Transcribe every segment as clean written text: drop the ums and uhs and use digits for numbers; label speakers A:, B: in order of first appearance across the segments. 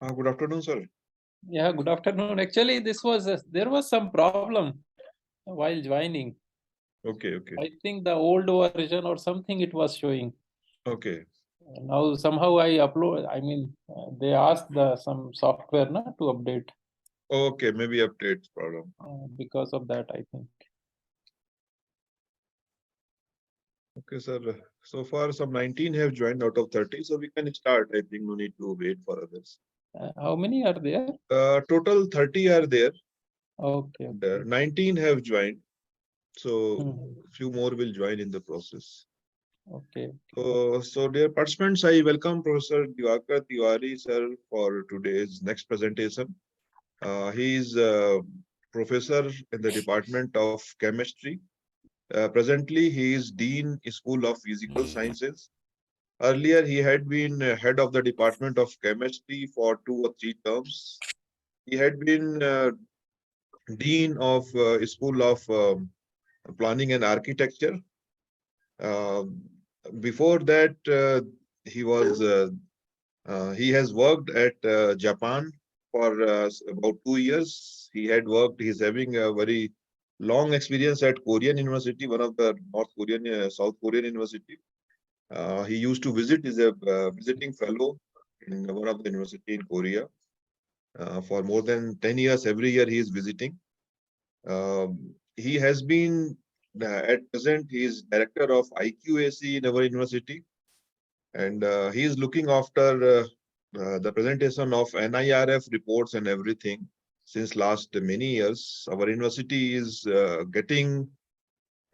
A: Good afternoon, sir.
B: Yeah, good afternoon. Actually, there was some problem while joining.
A: Okay, okay,
B: I think the old version or something it was showing.
A: okay,
B: Now somehow I upload. I mean, they asked some software to update.
A: okay. Maybe update problem.
B: Because of that, I think.
A: Okay, sir. So far, some 19 have joined out of 30, so we can start. I think no need to wait for others.
B: How many are there?
A: Total 30 are there,
B: Okay.
A: and
B: Okay.
A: 19 have joined. So
B: Mhm.
A: few more will join in the process.
B: Okay.
A: So dear participants, I welcome Professor Diwakar Tiwari, sir, for today's next presentation. He is professor in the Department of Chemistry. Presently, he is Dean, School of Physical Sciences. Earlier, he had been head of the Department of Chemistry for 2 or 3 terms. He had been Dean of School of Planning and Architecture. Um Before that, he has worked at Japan for about 2 years. He had worked. He's having a very long experience at Korean University, one of the South Korean University. He used to visit, is a visiting fellow in one of the university in Korea. For more than 10 years, every year he is visiting. He has been, at present, he is director of IQAC in our university, and he is looking after the presentation of NIRF reports and everything since last many years. Our university is getting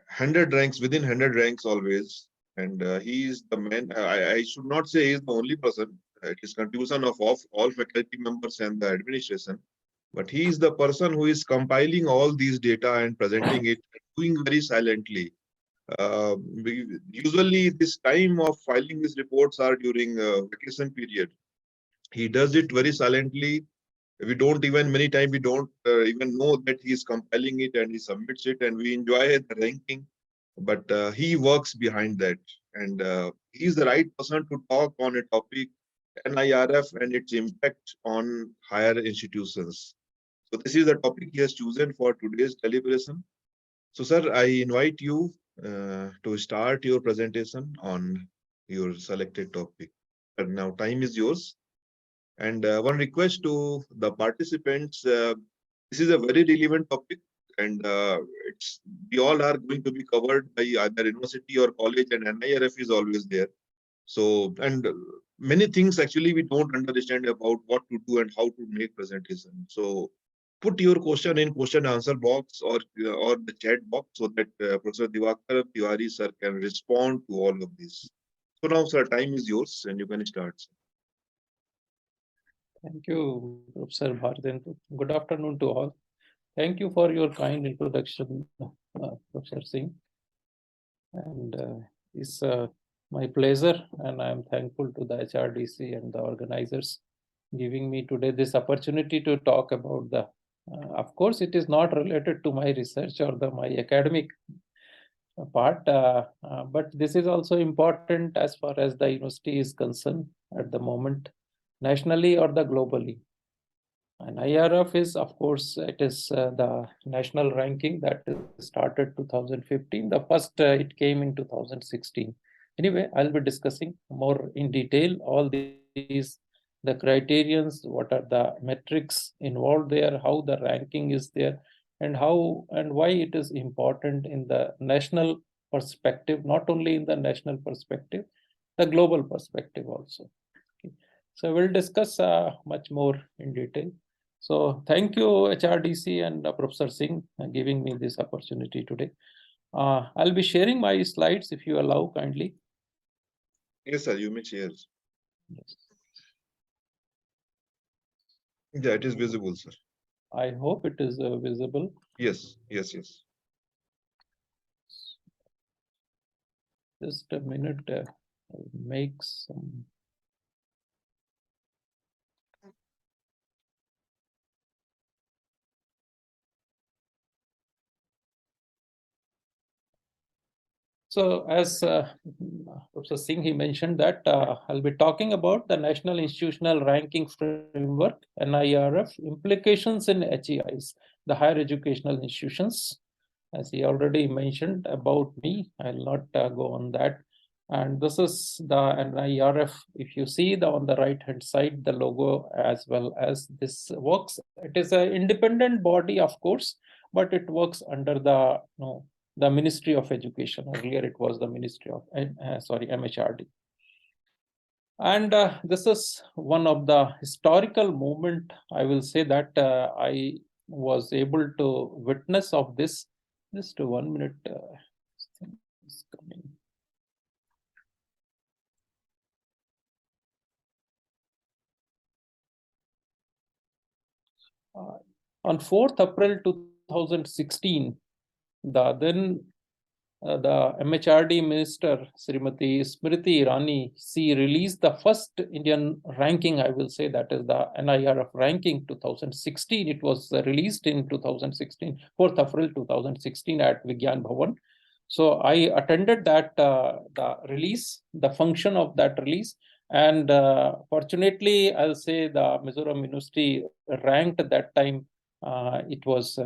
A: 100 ranks, within 100 ranks always. And he is the man. I should not say he is the only person. It is contribution of all faculty members and the administration. But he is the person who is compiling all these data and presenting it, doing very silently. Usually, this time of filing these reports are during vacation period. He does it very silently. We don't even, many times we don't even know that he is compiling it and he submits it, and we enjoy the ranking. But he works behind that, and he is the right person to talk on a topic, NIRF and its impact on higher institutions. So this is the topic he has chosen for today's deliberation. So, sir, I invite you to start your presentation on your selected topic. And now, time is yours. And one request to the participants: this is a very relevant topic, and it's we all are going to be covered by either university or college, and NIRF is always there. So, and many things actually we don't understand about what to do and how to make presentation. So, put your question in question answer box or the chat box so that Professor Diwakar Tiwari sir can respond to all of this. So now, sir, time is yours, and you can start.
B: Thank you, Professor Bharden. Good afternoon to all. Thank you for your kind introduction, Professor Singh. And it's my pleasure, and I am thankful to the HRDC and the organizers giving me today this opportunity to talk about the. Of course, it is not related to my research or my academic part, but this is also important as far as the university is concerned at the moment, nationally or the globally. And IRF is, of course, it is the national ranking that started 2015. The first it came in 2016. Anyway, I'll be discussing more in detail all these, the criterions, what are the metrics involved there, how the ranking is there, and how and why it is important in the national perspective, not only in the national perspective, the global perspective also. Okay. So we'll discuss much more in detail. So thank you, HRDC and Professor Singh, giving me this opportunity today. I'll be sharing my slides if you allow kindly.
A: Yes, sir, you may share.
B: Yes.
A: Yeah, it is visible, sir.
B: I hope it is visible.
A: Yes, yes, yes.
B: Just a minute, I'll make some. So as Professor Singh, he mentioned that I'll be talking about the National Institutional Ranking Framework, NIRF, implications in HEIs, the higher educational institutions. As he already mentioned about me, I'll not go on that. And this is the NIRF. If you see on the right hand side, the logo as well as this works. It is an independent body, of course, but it works under the the Ministry of Education. Earlier, it was the Ministry of MHRD. And this is one of the historical moment, I will say, that I was able to witness of this. Just 1 minute. Is coming. On 4th April 2016, the then the MHRD Minister, Srimati Smriti Irani, she released the first Indian ranking, I will say, that is the NIRF ranking 2016. It was released in 2016, 4th April 2016 at Vigyan Bhavan. So I attended that, the release, the function of that release. And fortunately, I'll say the Mizoram University ranked at that time, it was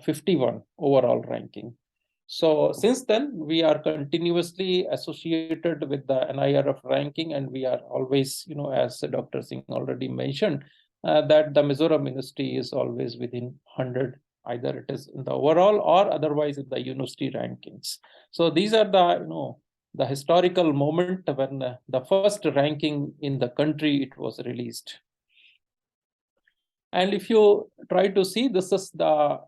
B: 51 overall ranking. So since then, we are continuously associated with the NIRF ranking, and we are always, as Dr. Singh already mentioned, that the Mizoram University is always within 100, either it is in the overall or otherwise in the university rankings. So these are the, the historical moment when the first ranking in the country, it was released. And if you try to see, this is the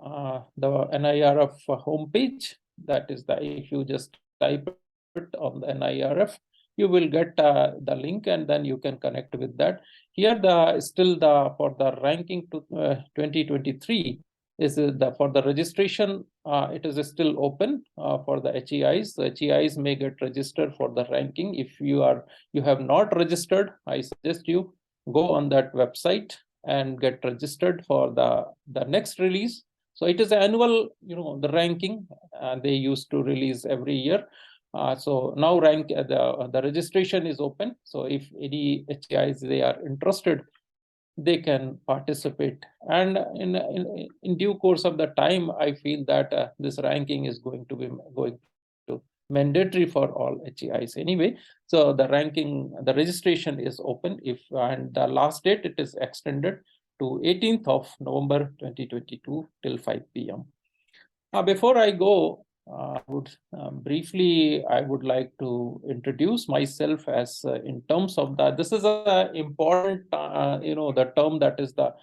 B: NIRF homepage. That is if you just type it on the NIRF, you will get the link, and then you can connect with that. Here, for the ranking to 2023 is for the registration. It is still open for the HEIs. The HEIs may get registered for the ranking. If you have not registered, I suggest you go on that website and get registered for the next release. So it is annual, the ranking they used to release every year. So now the registration is open. So if any HEIs they are interested, they can participate. And in due course of the time, I feel that this ranking is going to mandatory for all HEIs anyway. So the registration is open. And the last date, it is extended to 18th of November 2022 till 5 p.m. Before I go, I would like to introduce myself as in terms of that. This is a important, the term, that is the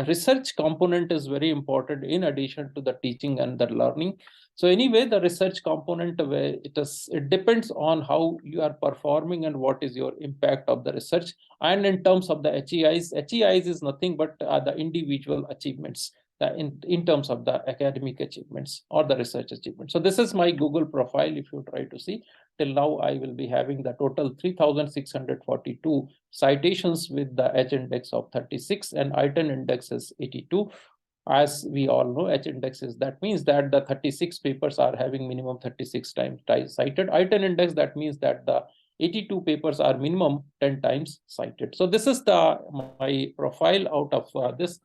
B: research component is very important in addition to the teaching and the learning. So anyway, the research component, where it depends on how you are performing and what is your impact of the research. And in terms of the HEIs is nothing but the individual achievements in terms of the academic achievements or the research achievements. So this is my Google profile. If you try to see, till now I will be having the total 3,642 citations with the H index of 36 and ITEN index is 82. As we all know, H index that means that the 36 papers are having minimum 36 times cited. ITEN index, that means that the 82 papers are minimum 10 times cited. So this is my profile out of this.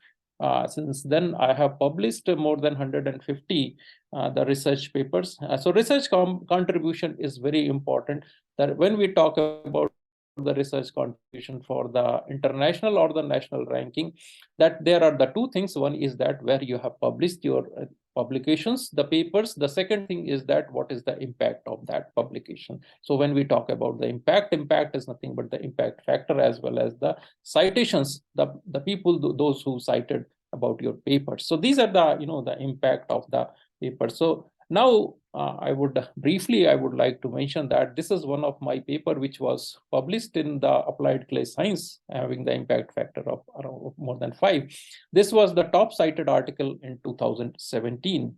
B: Since then, I have published more than 150 the research papers. So research contribution is very important. That when we talk about the research contribution for the international or the national ranking, that there are the two things. One is that where you have published your publications, the papers. The second thing is that what is the impact of that publication. So when we talk about the impact is nothing but the impact factor as well as the citations, the people, those who cited about your papers. So these are the impact of the paper. So now I would like to mention that this is one of my paper which was published in the Applied Clay Science, having the impact factor of around more than 5. This was the top cited article in 2017.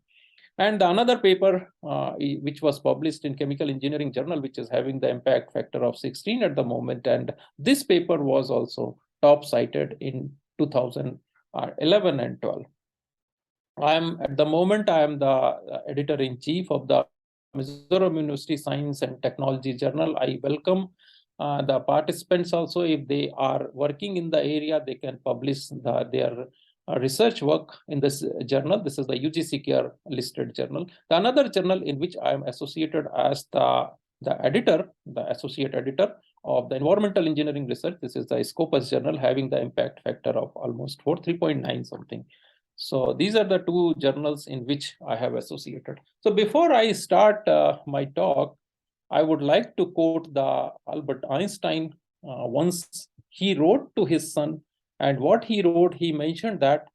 B: And another paper which was published in Chemical Engineering Journal, which is having the impact factor of 16 at the moment. And this paper was also top cited in 2011 and 12. At the moment, I am the editor-in-chief of the Mizoram University Science and Technology Journal. I welcome the participants also. If they are working in the area, they can publish their research work in this journal. This is the UGC Care listed journal. The another journal in which I am associated as the editor, the associate editor of the environmental engineering research. This is the Scopus journal, having the impact factor of almost 3.9 something. So these are the two journals in which I have associated. So before I start my talk, I would like to quote the Albert Einstein. Once he wrote to his son, and what he wrote, he mentioned that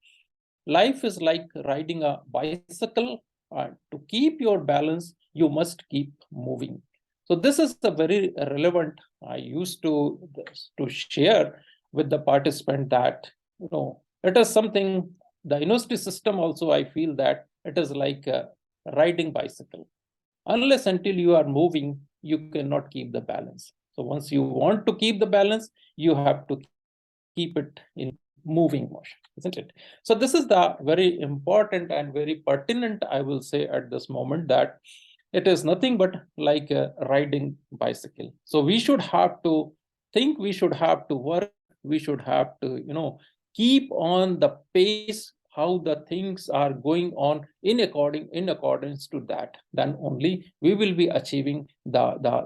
B: life is like riding a bicycle. To keep your balance, you must keep moving. So this is a very relevant. I used to share with the participant that it is something. The university system also, I feel that it is like riding bicycle. Unless until you are moving, you cannot keep the balance. So once you want to keep the balance, you have to keep it in moving motion, isn't it? So this is the very important and very pertinent, I will say at this moment, that it is nothing but like a riding bicycle. So we should have to think, we should have to work, we should have to, keep on the pace, how the things are going on in accordance to that. Then only we will be achieving the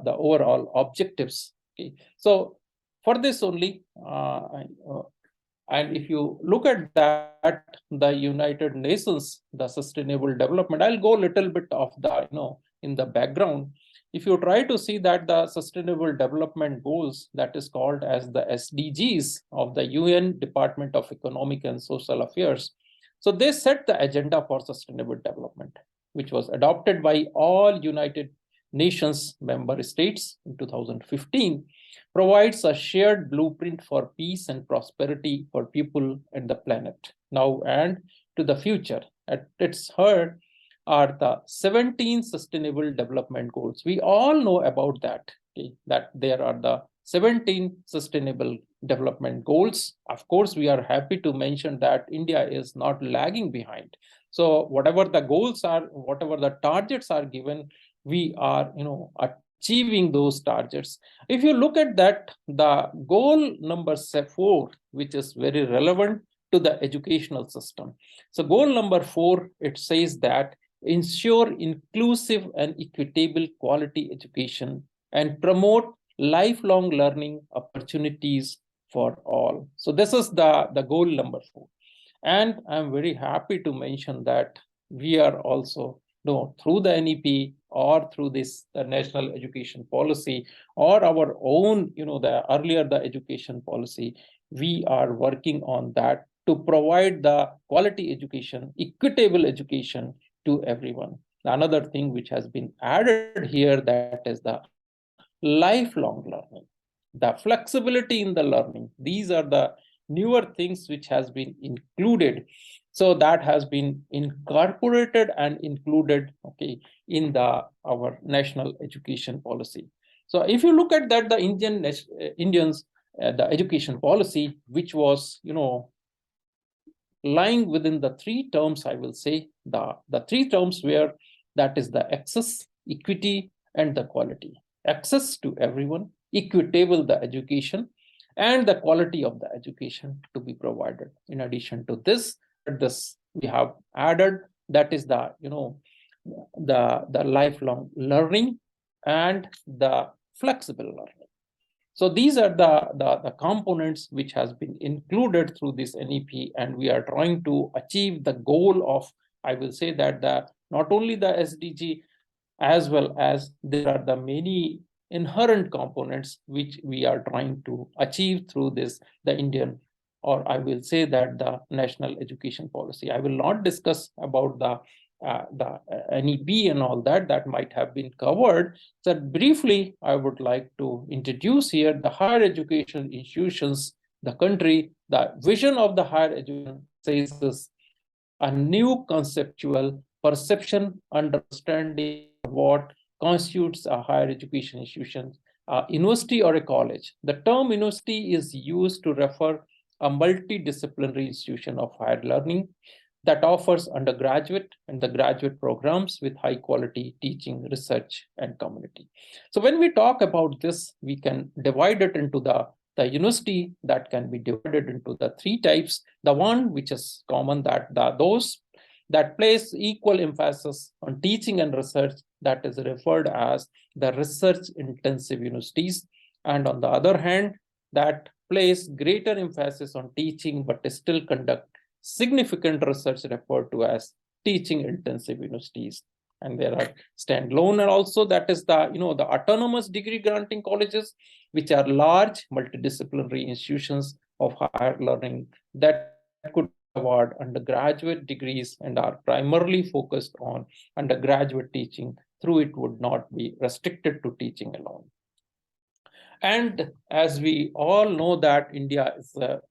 B: overall objectives. Okay. So for this only, and if you look at that, the United Nations, the Sustainable Development, I'll go a little bit of the, in the background. If you try to see that the Sustainable Development Goals, that is called as the SDGs of the UN Department of Economic and Social Affairs, so they set the agenda for sustainable development, which was adopted by all United Nations member states in 2015, provides a shared blueprint for peace and prosperity for people and the planet now and to the future. At its heart are the 17 Sustainable Development Goals. We all know about that, okay, that there are the 17 Sustainable Development Goals. Of course, we are happy to mention that India is not lagging behind. So whatever the goals are, whatever the targets are given, we are achieving those targets. If you look at that, the goal number 4, which is very relevant to the educational system. So goal number 4, it says that ensure inclusive and equitable quality education and promote lifelong learning opportunities for all. So this is the goal number 4. And I'm very happy to mention that we are also, through the NEP or through this the National Education Policy or our own, the education policy, we are working on that to provide the quality education, equitable education to everyone. Another thing which has been added here, that is the lifelong learning, the flexibility in the learning. These are the newer things which has been included. So that has been incorporated and included, okay, in our national education policy. So if you look at that, the Indians, the education policy, which was, lying within the 3 terms, I will say, the 3 terms where that is the access, equity, and the quality. Access to everyone, equitable the education, and the quality of the education to be provided. In addition to this we have added, that is the the lifelong learning and the flexible learning. So these are the components which has been included through this NEP, and we are trying to achieve the goal of, I will say that not only the SDG, as well as there are the many inherent components which we are trying to achieve through this, the Indian, or I will say that the national education policy. I will not discuss about the NEP and all that might have been covered. So briefly, I would like to introduce here the higher education institutions, the country. The vision of the higher education says this: a new conceptual perception, understanding what constitutes a higher education institution, a university or a college. The term university is used to refer a multidisciplinary institution of higher learning. that offers undergraduate and the graduate programs with high quality teaching, research, and community. So when we talk about this, we can divide it into the university that can be divided into the three types. The one which is common, that those that place equal emphasis on teaching and research, that is referred as the research intensive universities. And on the other hand, that place greater emphasis on teaching but still conduct significant research, referred to as teaching intensive universities. And there are standalone, and also that is the the autonomous degree granting colleges, which are large multidisciplinary institutions of higher learning that could award undergraduate degrees and are primarily focused on undergraduate teaching. Through it would not be restricted to teaching alone. And as we all know that India is a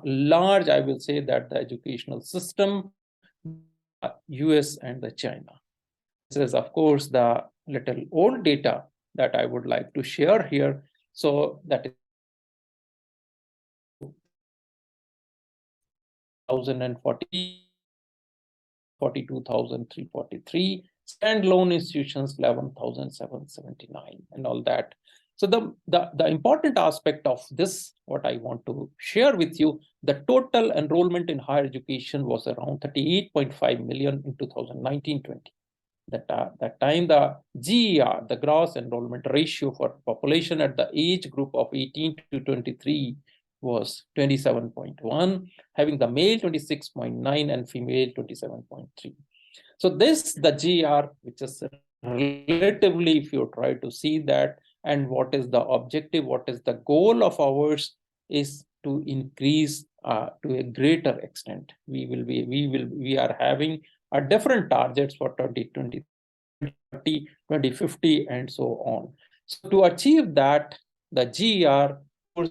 B: large, I will say that the educational system, US and the China. This is of course the little old data that I would like to share here. So that is 1040, 42,343, standalone institutions 11,779, and all that. So the important aspect of this, what I want to share with you, the total enrollment in higher education was around 38.5 million in 2019-20. That time the GER, the gross enrollment ratio for population at the age group of 18 to 23 was 27.1, having the male 26.9 and female 27.3. So this, the GER, which is relatively, if you try to see that, and what is the objective, what is the goal of ours, is to increase to a greater extent. We are having a different targets for 2020, 2030, 2050, and so on. So to achieve that, the GER,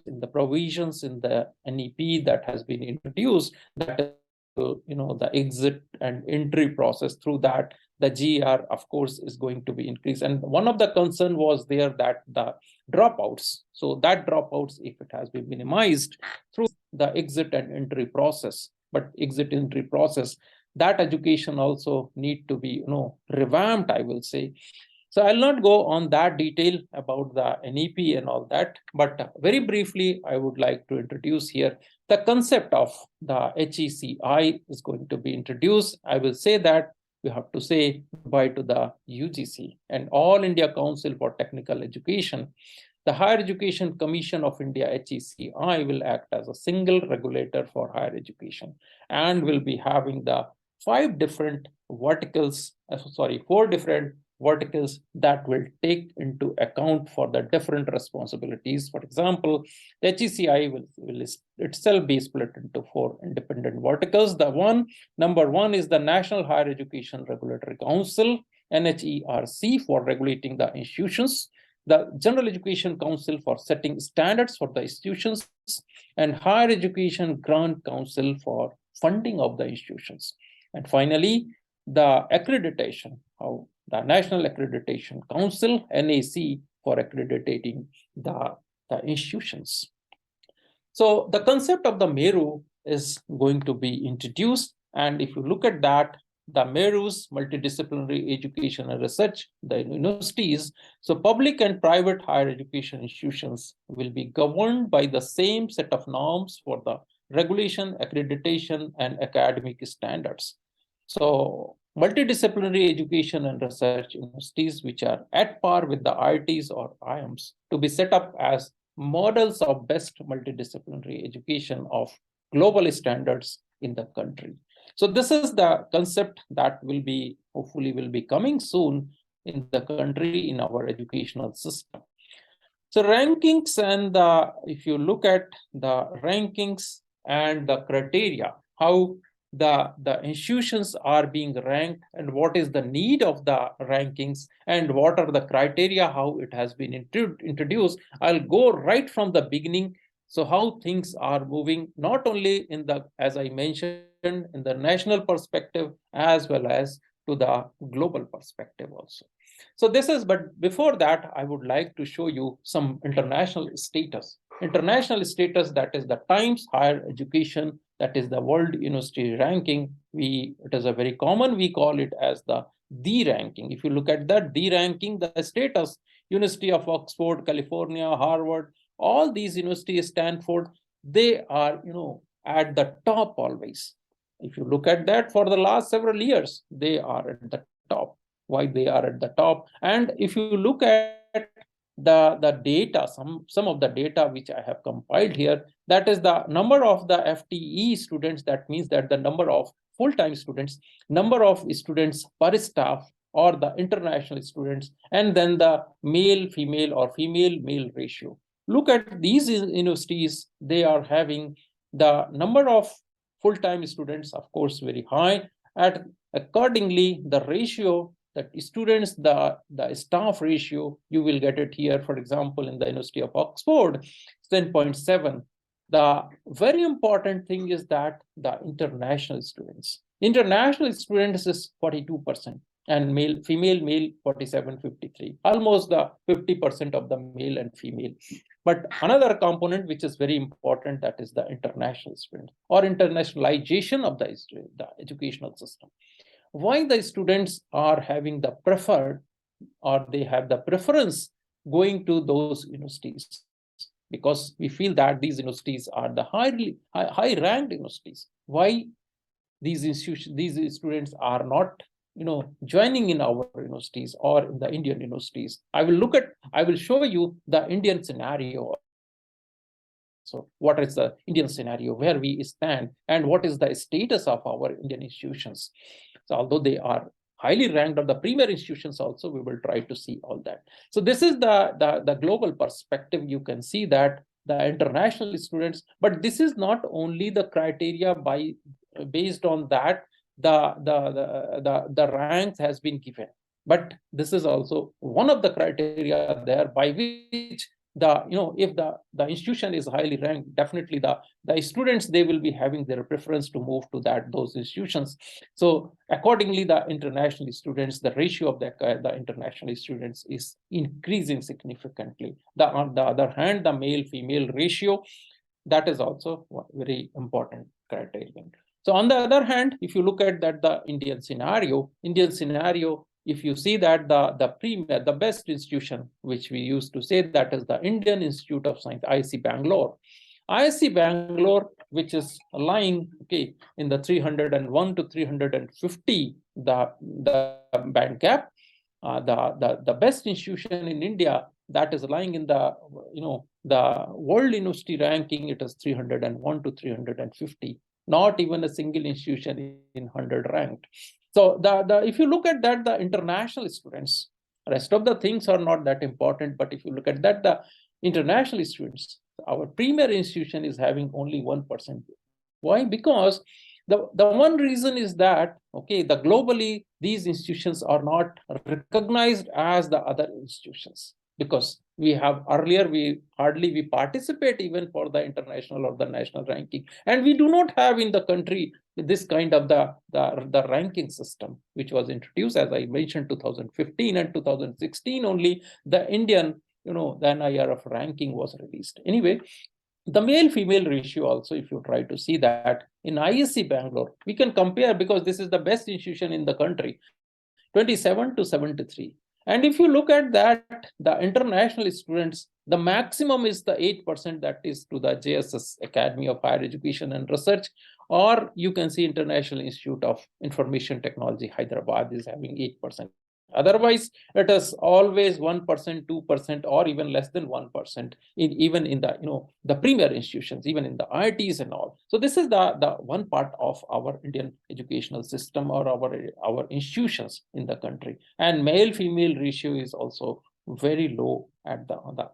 B: in the provisions in the NEP that has been introduced, that is, the exit and entry process, through that the GER of course is going to be increased. And one of the concern was there that the dropouts, so that dropouts, if it has been minimized through the exit and entry process, but exit entry process, that education also need to be revamped, I will say. So I'll not go on that detail about the NEP and all that, but very briefly, I would like to introduce here the concept of the HECI is going to be introduced. I will say that we have to say goodbye to the UGC and All India Council for Technical Education. The Higher Education Commission of India, HECI, will act as a single regulator for higher education and will be having the four different verticals that will take into account for the different responsibilities. For example, the HECI will itself be split into four independent verticals. Number one is the National Higher Education Regulatory Council, NHERC, for regulating the institutions, the General Education Council for setting standards for the institutions, and Higher Education Grant Council for funding of the institutions. And finally, the accreditation, the National Accreditation Council, NAC, for accrediting the institutions. So the concept of the Meru is going to be introduced. And if you look at that, the Meru's multidisciplinary education and research, the universities, so public and private higher education institutions will be governed by the same set of norms for the regulation, accreditation, and academic standards. So multidisciplinary education and research universities, which are at par with the IITs or IIMs, to be set up as models of best multidisciplinary education of global standards in the country. So this is the concept that will be, hopefully will be coming soon in the country, in our educational system. So rankings, and if you look at the rankings and the criteria, how the institutions are being ranked, and what is the need of the rankings, and what are the criteria, how it has been introduced. I'll go right from the beginning. So how things are moving, not only in the, as I mentioned, in the national perspective, as well as to the global perspective also. So this is, but before that, I would like to show you some international status. International status, that is the Times Higher Education, that is the World University Ranking. It is a very common, we call it as the ranking. If you look at that, the ranking, the status, University of Oxford, California, Harvard, all these universities, Stanford, they are, at the top always. If you look at that for the last several years, they are at the top. Why they are at the top? And if you look at the data, some of the data which I have compiled here, that is the number of the FTE students. That means that the number of full-time students, number of students per staff, or the international students, and then the male-female or female-male ratio. Look at these universities, they are having the number of full-time students, of course, very high. Accordingly, the ratio, that students, the staff ratio, you will get it here. For example, in the University of Oxford, 10.7. The very important thing is that the international students is 42%, and female 47-53, almost the 50% of the male and female. But another component which is very important, that is the international student or internationalization of the educational system. Why the students are having the preferred, or they have the preference going to those universities? Because we feel that these universities are the high ranked universities. Why these students are not joining in our universities or in the Indian universities? I will show you the Indian scenario. So what is the Indian scenario, where we stand, and what is the status of our Indian institutions? So although they are highly ranked on the premier institutions also, we will try to see all that. So this is the global perspective. You can see that the international students, but this is not only the criteria based on that the ranks has been given, but this is also one of the criteria there by which if the institution is highly ranked, definitely the students, they will be having their preference to move to those institutions. So accordingly, the international students, the ratio of the international students is increasing significantly. On the other hand, the male-female ratio, that is also very important criterion. So on the other hand, if you look at that, the Indian scenario, if you see that the best institution, which we used to say, that is the Indian Institute of Science, IISc Bangalore. IISc Bangalore, which is lying in the 301 to 350, the band gap. The best institution in India, that is lying in the World University Ranking, it is 301 to 350. Not even a single institution in 100 ranked. So if you look at that, the international students, rest of the things are not that important. But if you look at that, the international students, our premier institution is having only 1%. Why? Because the one reason is that the globally these institutions are not recognized as the other institutions, because we hardly participate even for the international or the national ranking, and we do not have in the country this kind of the ranking system, which was introduced, as I mentioned, 2015 and 2016 only the Indian the NIRF ranking was released. Anyway, the male-female ratio also, if you try to see that in IISc Bangalore, we can compare, because this is the best institution in the country, 27 to 73. And if you look at that, the international students, the maximum is the 8%, that is to the JSS, Academy of Higher Education and Research, or you can see International Institute of Information Technology, Hyderabad, is having 8%. Otherwise, it is always 1%, 2%, or even less than 1%, even in the premier institutions, even in the IITs and all. So this is the one part of our Indian educational system, or our institutions in the country. And male-female ratio is also very low on the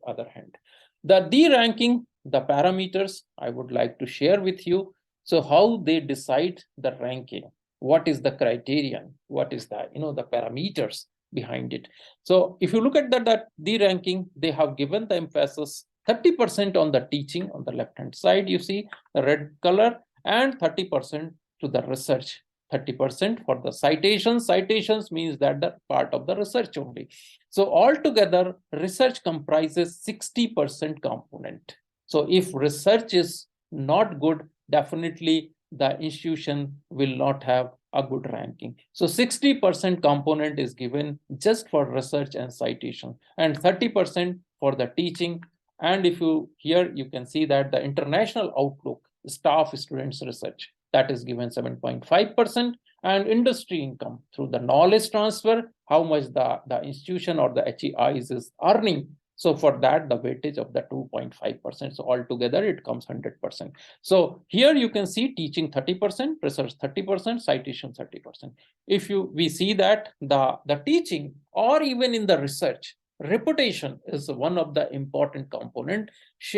B: other hand. The ranking, the parameters I would like to share with you. So how they decide the ranking? What is the criterion? What is the parameters behind it? So if you look at the ranking, they have given the emphasis 30% on the teaching on the left hand side, you see the red color, and 30% to the research, 30% for the citations. Citations means that the part of the research only. So altogether, research comprises 60% component. So if research is not good, definitely the institution will not have a good ranking. So 60% component is given just for research and citation, and 30% for the teaching. And if you here you can see that the international outlook, staff, students, research, that is given 7.5%, and industry income through the knowledge transfer, how much the institution or the HEIs is earning. So for that, the weightage of the 2.5%. So altogether, it comes 100%. So here you can see teaching 30%, research 30%, citation 30%. If we see that the teaching or even in the research, reputation is one of the important component.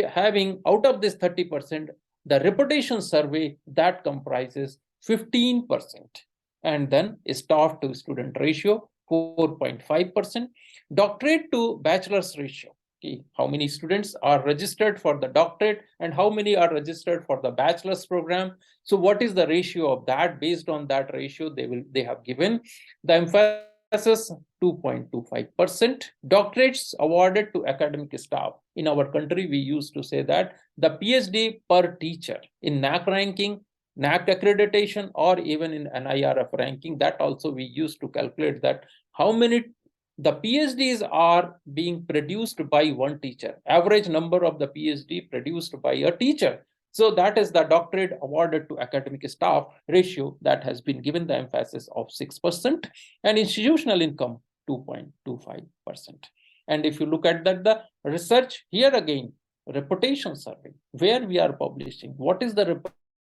B: Having out of this 30%, the reputation survey that comprises 15%. And then staff to student ratio 4.5%, doctorate to bachelor's ratio. Okay, how many students are registered for the doctorate and how many are registered for the bachelor's program? So what is the ratio of that? Based on that ratio, they have given the emphasis 2.25%. Doctorates awarded to academic staff. In our country, we used to say that the PhD per teacher in NAC ranking, NAC accreditation, or even in NIRF ranking, that also we used to calculate that how many the PhDs are being produced by one teacher, average number of the PhD produced by a teacher. So that is the doctorate awarded to academic staff ratio that has been given the emphasis of 6%, and institutional income 2.25%. And if you look at that, the research here again, reputation survey, where we are publishing, what is the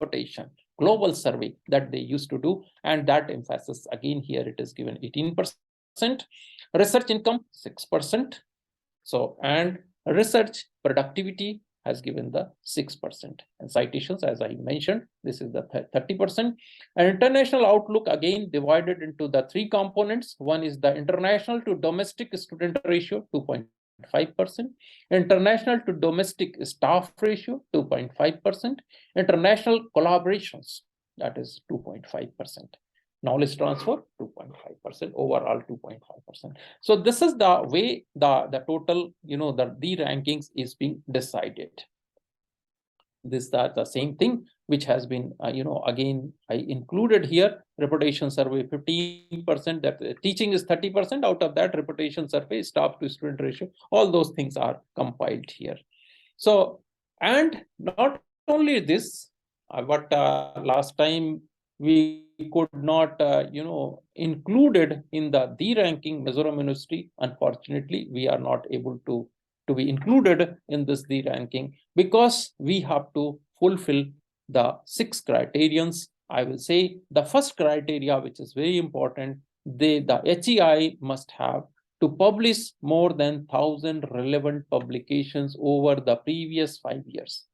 B: reputation, global survey that they used to do, and that emphasis again here it is given 18%. Research income 6%. So, and research productivity has given the 6%, and citations, as I mentioned, this is the 30%. And international outlook again divided into the three components. One is the international to domestic student ratio 2.5%, international to domestic staff ratio 2.5%, international collaborations, that is 2.5%. Knowledge transfer 2.5%, overall 2.5%. So this is the way the total, the rankings is being decided. This the same thing which has been, again I included here. Reputation survey 15%, that teaching is 30%. Out of that, reputation survey, staff to student ratio, all those things are compiled here. So, and not only this, but last time we could not, included in the ranking Mizoram University. Unfortunately, we are not able to be included in this ranking because we have to fulfill the 6 criterions. I will say the first criteria, which is very important, the HEI must have to publish more than 1,000 relevant publications over the previous 5 years,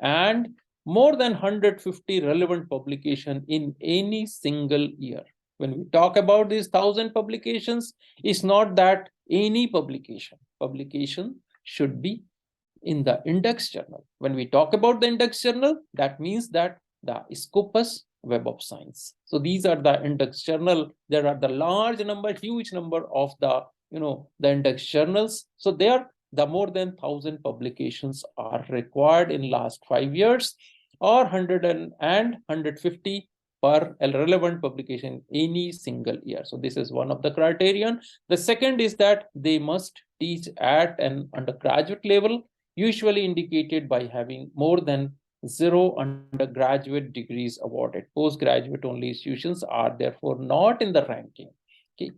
B: and more than 150 relevant publication in any single year. When we talk about these 1,000 publications, it's not that any publication should be in the index journal. When we talk about the index journal, that means that the Scopus Web of Science. So these are the index journal. There are the huge number of the index journals. So there the more than 1,000 publications are required in last 5 years, or 100 and 150 per relevant publication any single year. So this is one of the criterion. The second is that they must teach at an undergraduate level, usually indicated by having more than 0 undergraduate degrees awarded. Postgraduate only institutions are therefore not in the ranking. Okay.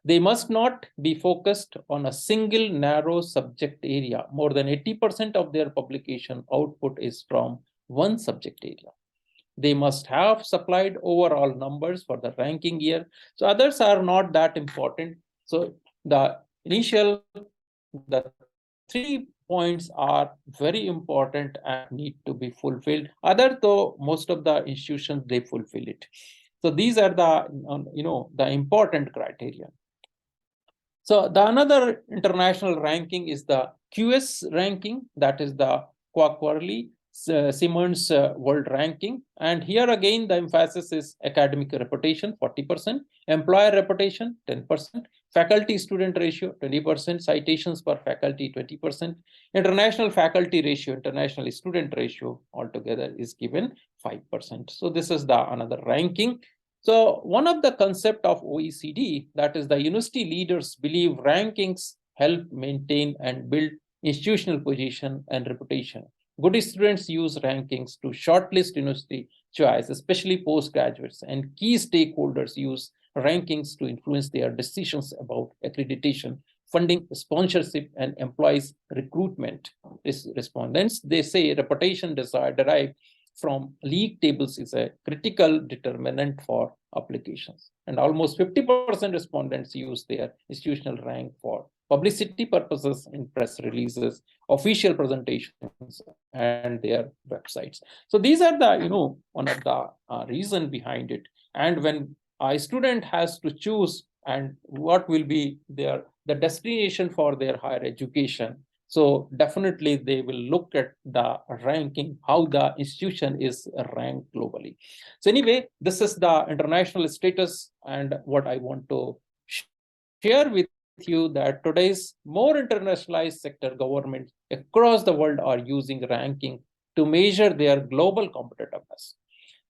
B: They must not be focused on a single narrow subject area. More than 80% of their publication output is from one subject area. They must have supplied overall numbers for the ranking year. So others are not that important. So the 3 points are very important and need to be fulfilled. Other though most of the institutions, they fulfill it. So these are the the important criteria. So the another international ranking is the QS ranking, that is the quarterly Simmons World Ranking. And here again, the emphasis is academic reputation 40%, employer reputation 10%, Faculty student ratio 20%, citations per faculty 20%, international faculty ratio, international student ratio altogether is given 5%. So this is the another ranking. So one of the concept of OECD, that is the university leaders believe rankings help maintain and build institutional position and reputation. Good students use rankings to shortlist university choice, especially postgraduates, and key stakeholders use rankings to influence their decisions about accreditation, funding, sponsorship, and employees recruitment. Respondents, they say reputation derived from league tables is a critical determinant for applications. And almost 50% respondents use their institutional rank for publicity purposes in press releases, official presentations, and their websites. So these are the, one of the reason behind it. And when a student has to choose and what will be the destination for their higher education, so definitely they will look at the ranking, how the institution is ranked globally. So anyway, this is the international status, and what I want to share with you that today's more internationalized sector governments across the world are using ranking to measure their global competitiveness.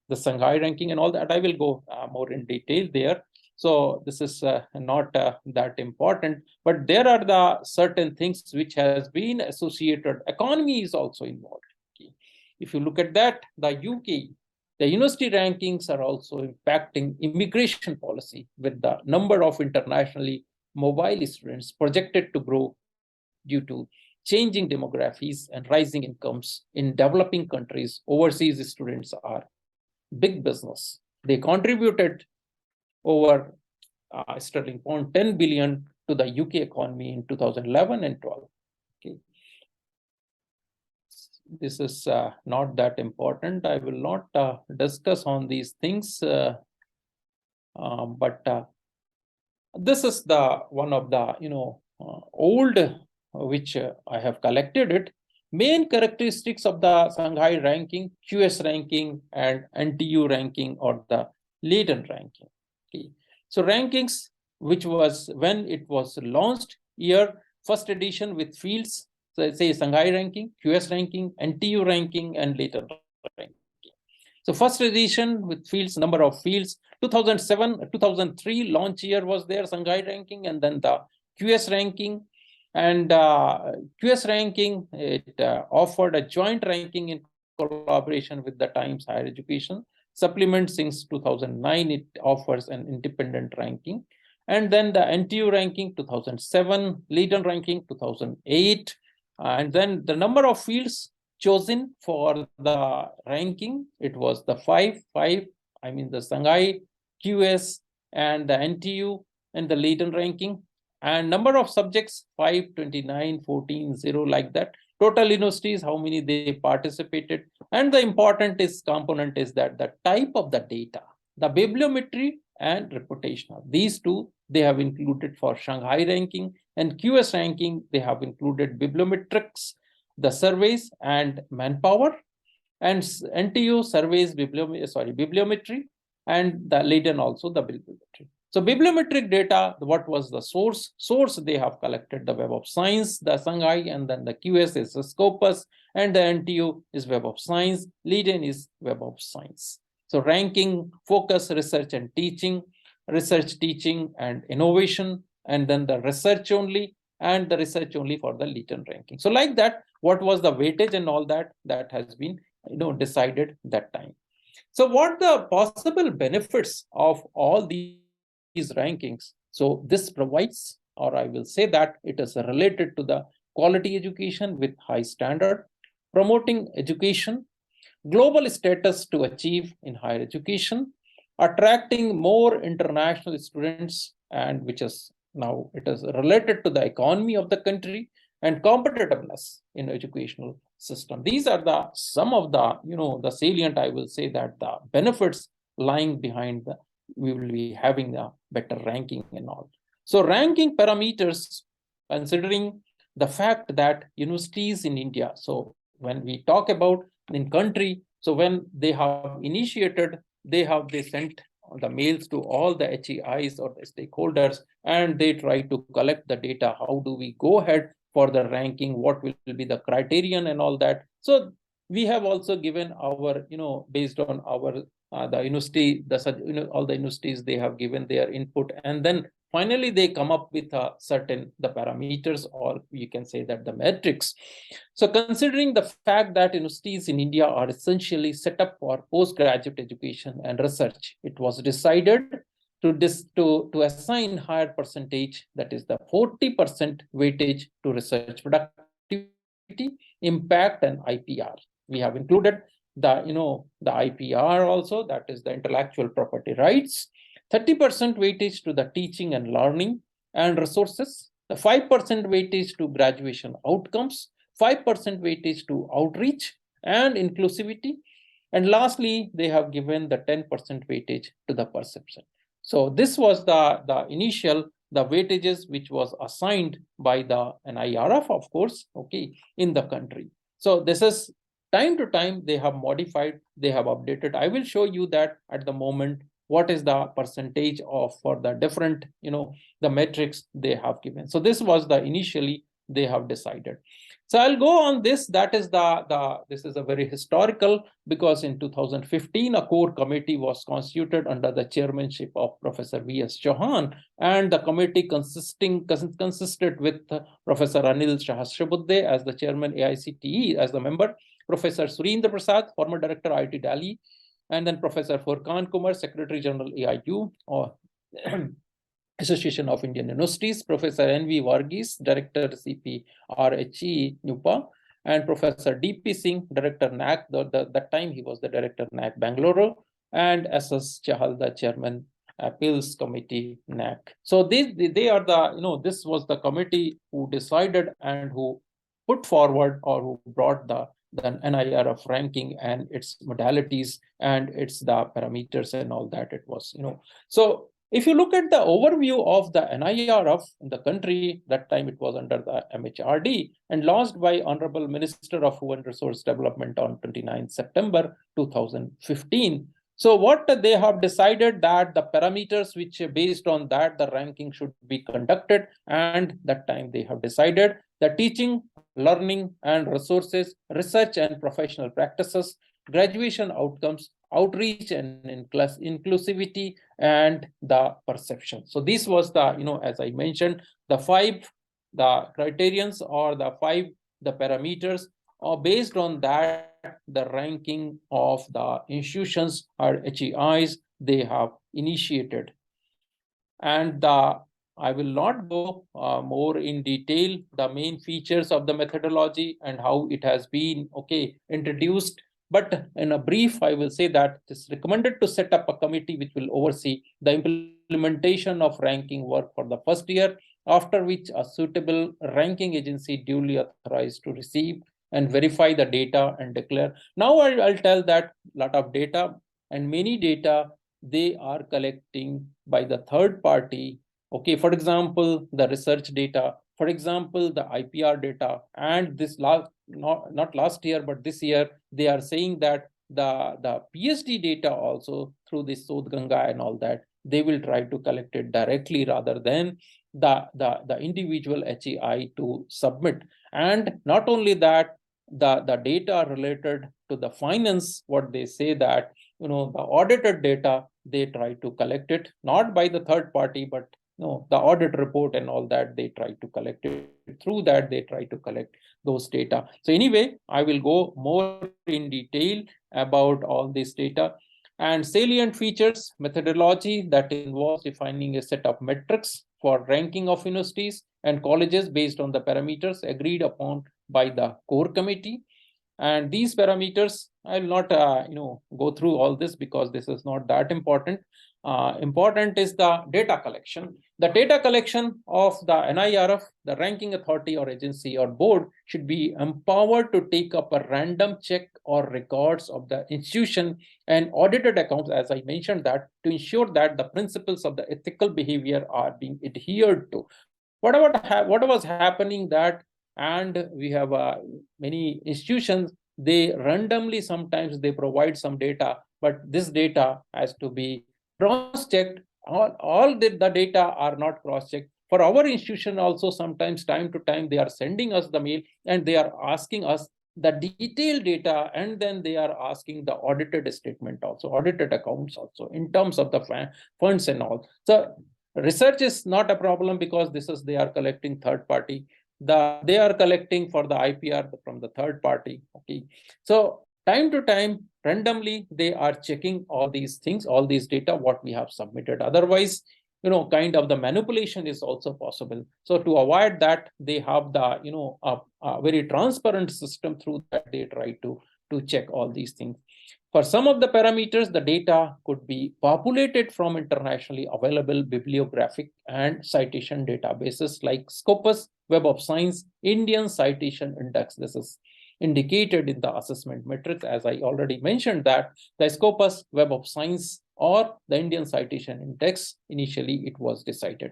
B: The Shanghai ranking and all that, I will go more in detail there. So this is not that important, but there are the certain things which has been associated. Economy is also involved. Okay. If you look at that, the UK, the university rankings are also impacting immigration policy, with the number of internationally mobile students projected to grow due to changing demographies and rising incomes in developing countries. Overseas students are big business. They contributed over sterling pound 10 billion to the UK economy in 2011 and 12. Okay. This is not that important. I will not discuss on these things, but this is the one of the old which I have collected it. Main characteristics of the Shanghai ranking, QS ranking, and NTU ranking, or the Leiden ranking. Okay. So rankings, which was when it was launched, year first edition with fields, so say Shanghai ranking, QS ranking, NTU ranking, and Leiden ranking. So first edition with fields, number of fields, 2007, 2003 launch year was there, Shanghai ranking, and then the QS ranking. And QS ranking, it offered a joint ranking in collaboration with the Times Higher Education. Supplement since 2009, it offers an independent ranking. And then the NTU ranking, 2007, Leiden ranking, 2008. And then the number of fields chosen for the ranking, it was the five, I mean the Shanghai, QS, and the NTU, and the Leiden ranking. And number of subjects, 5, 29, 14, 0, like that. Total universities, how many they participated. And the important component is that the type of the data, the bibliometry and reputational. These two, they have included for Shanghai ranking, and QS ranking, they have included bibliometrics, the surveys and manpower, and NTU surveys, bibliometry, and the Leiden also the bibliometry. So bibliometric data, what was the source? Source, they have collected the Web of Science, the Shanghai, and then the QS is the Scopus, and the NTU is Web of Science, Leiden is Web of Science. So ranking, focus, research and teaching, research, teaching, and innovation, and then the research only, and the research only for the Leiden ranking. So like that, what was the weightage and all that, that has been decided that time. So what the possible benefits of all these rankings? So this provides, or I will say that it is related to the quality education with high standard, promoting education, global status to achieve in higher education, attracting more international students, and which is now it is related to the economy of the country, and competitiveness in educational system. These are the some of the the salient, I will say, that the benefits lying behind the we will be having a better ranking and all. So ranking parameters, considering the fact that universities in India, so when we talk about in country, so when they have initiated, they sent the mails to all the HEIs or the stakeholders, and they try to collect the data. How do we go ahead for the ranking? What will be the criterion and all that? So we have also given our, based on our the university, all the universities, they have given their input, and then finally they come up with a certain the parameters, or you can say that the metrics. So considering the fact that universities in India are essentially set up for postgraduate education and research, it was decided to assign higher percentage, that is the 40% weightage to research productivity, impact, and IPR. We have included the IPR also, that is the intellectual property rights, 30% weightage to the teaching and learning and resources, the 5% weightage to graduation outcomes, 5% weightage to outreach and inclusivity, and lastly, they have given the 10% weightage to the perception. So this was the initial, the weightages which was assigned by the NIRF, of course, okay, in the country. So this is time to time they have modified, they have updated. I will show you that at the moment what is the percentage of for the different, the metrics they have given. So this was the initially they have decided. So I'll go on this. That is this is a very historical, because in 2015 a core committee was constituted under the chairmanship of Professor V.S. Chauhan, and the committee consisted with Professor Anil Sahasrabudhe as the chairman, AICTE as the member, Professor Surendra Prasad, former director IIT Delhi, and then Professor Furqan Kumar, Secretary General AIU, or Association of Indian Universities, Professor N.V. Varghese, Director CPRHE, NUPA, and Professor D.P. Singh, Director NAC, that time he was the Director NAC Bangalore, and S.S. Chahal, the Chairman Appeals Committee NAC. So they are the, this was the committee who decided and who put forward or who brought the NIRF ranking and its modalities and its the parameters and all that it was, So if you look at the overview of the NIRF in the country, that time it was under the MHRD and launched by Honorable Minister of Human Resource Development on 29 September 2015. So what they have decided that the parameters which based on that the ranking should be conducted, and that time they have decided the teaching, learning and resources, research and professional practices, graduation outcomes, outreach and inclusivity, and the perception. So this was the, as I mentioned, the criterions or the parameters, or based on that, the ranking of the institutions or HEIs they have initiated. And I will not go more in detail the main features of the methodology and how it has been introduced. But in a brief, I will say that it is recommended to set up a committee which will oversee the implementation of ranking work for the first year, after which a suitable ranking agency duly authorized to receive and verify the data and declare. Now I'll tell that lot of data and many data they are collecting by the third party. Okay, for example, the research data, for example, the IPR data, and this not last year, but this year, they are saying that the PhD data also through this Sodh Ganga and all that, they will try to collect it directly rather than the individual HEI to submit. And not only that, the data related to the finance, what they say that, the audited data, they try to collect it, not by the third party, but the audit report and all that, they try to collect it. Through that, they try to collect those data. So anyway, I will go more in detail about all this data. And salient features, methodology that involves defining a set of metrics for ranking of universities and colleges based on the parameters agreed upon by the core committee. And these parameters, I will not go through all this because this is not that important. Important is the data collection. The data collection of the NIRF, the ranking authority or agency or board, should be empowered to take up a random check or records of the institution and audited accounts, as I mentioned that, to ensure that the principles of the ethical behavior are being adhered to. What was happening that, and we have many institutions, they randomly sometimes they provide some data, but this data has to be cross-checked. All the data are not cross-checked. For our institution also, sometimes time to time, they are sending us the mail and they are asking us the detailed data, and then they are asking the audited statement also, audited accounts also, in terms of the funds and all. So research is not a problem, because this is, they are collecting third party. They are collecting for the IPR from the third party. Okay. So time to time, randomly, they are checking all these things, all these data, what we have submitted. Otherwise, kind of the manipulation is also possible. So to avoid that, they have the, a very transparent system through that they try to check all these things. For some of the parameters, the data could be populated from internationally available bibliographic and citation databases like Scopus, Web of Science, Indian Citation Index. This is indicated in the assessment metrics, as I already mentioned, that the Scopus, Web of Science, or the Indian Citation Index, initially it was decided.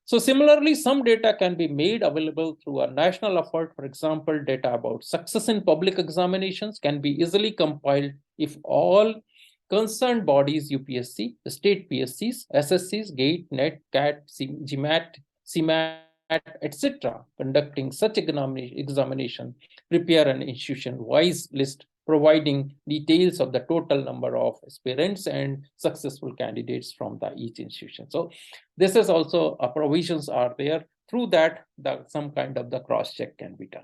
B: So similarly, some data can be made available through a national effort. For example, data about success in public examinations can be easily compiled if all concerned bodies, UPSC, state PSCs, SSCs, GATE, NET, CAT, GMAT, CMAT, etc., conducting such examination, prepare an institution-wise list providing details of the total number of aspirants and successful candidates from each institution. So this is also provisions are there. Through that, some kind of the cross-check can be done.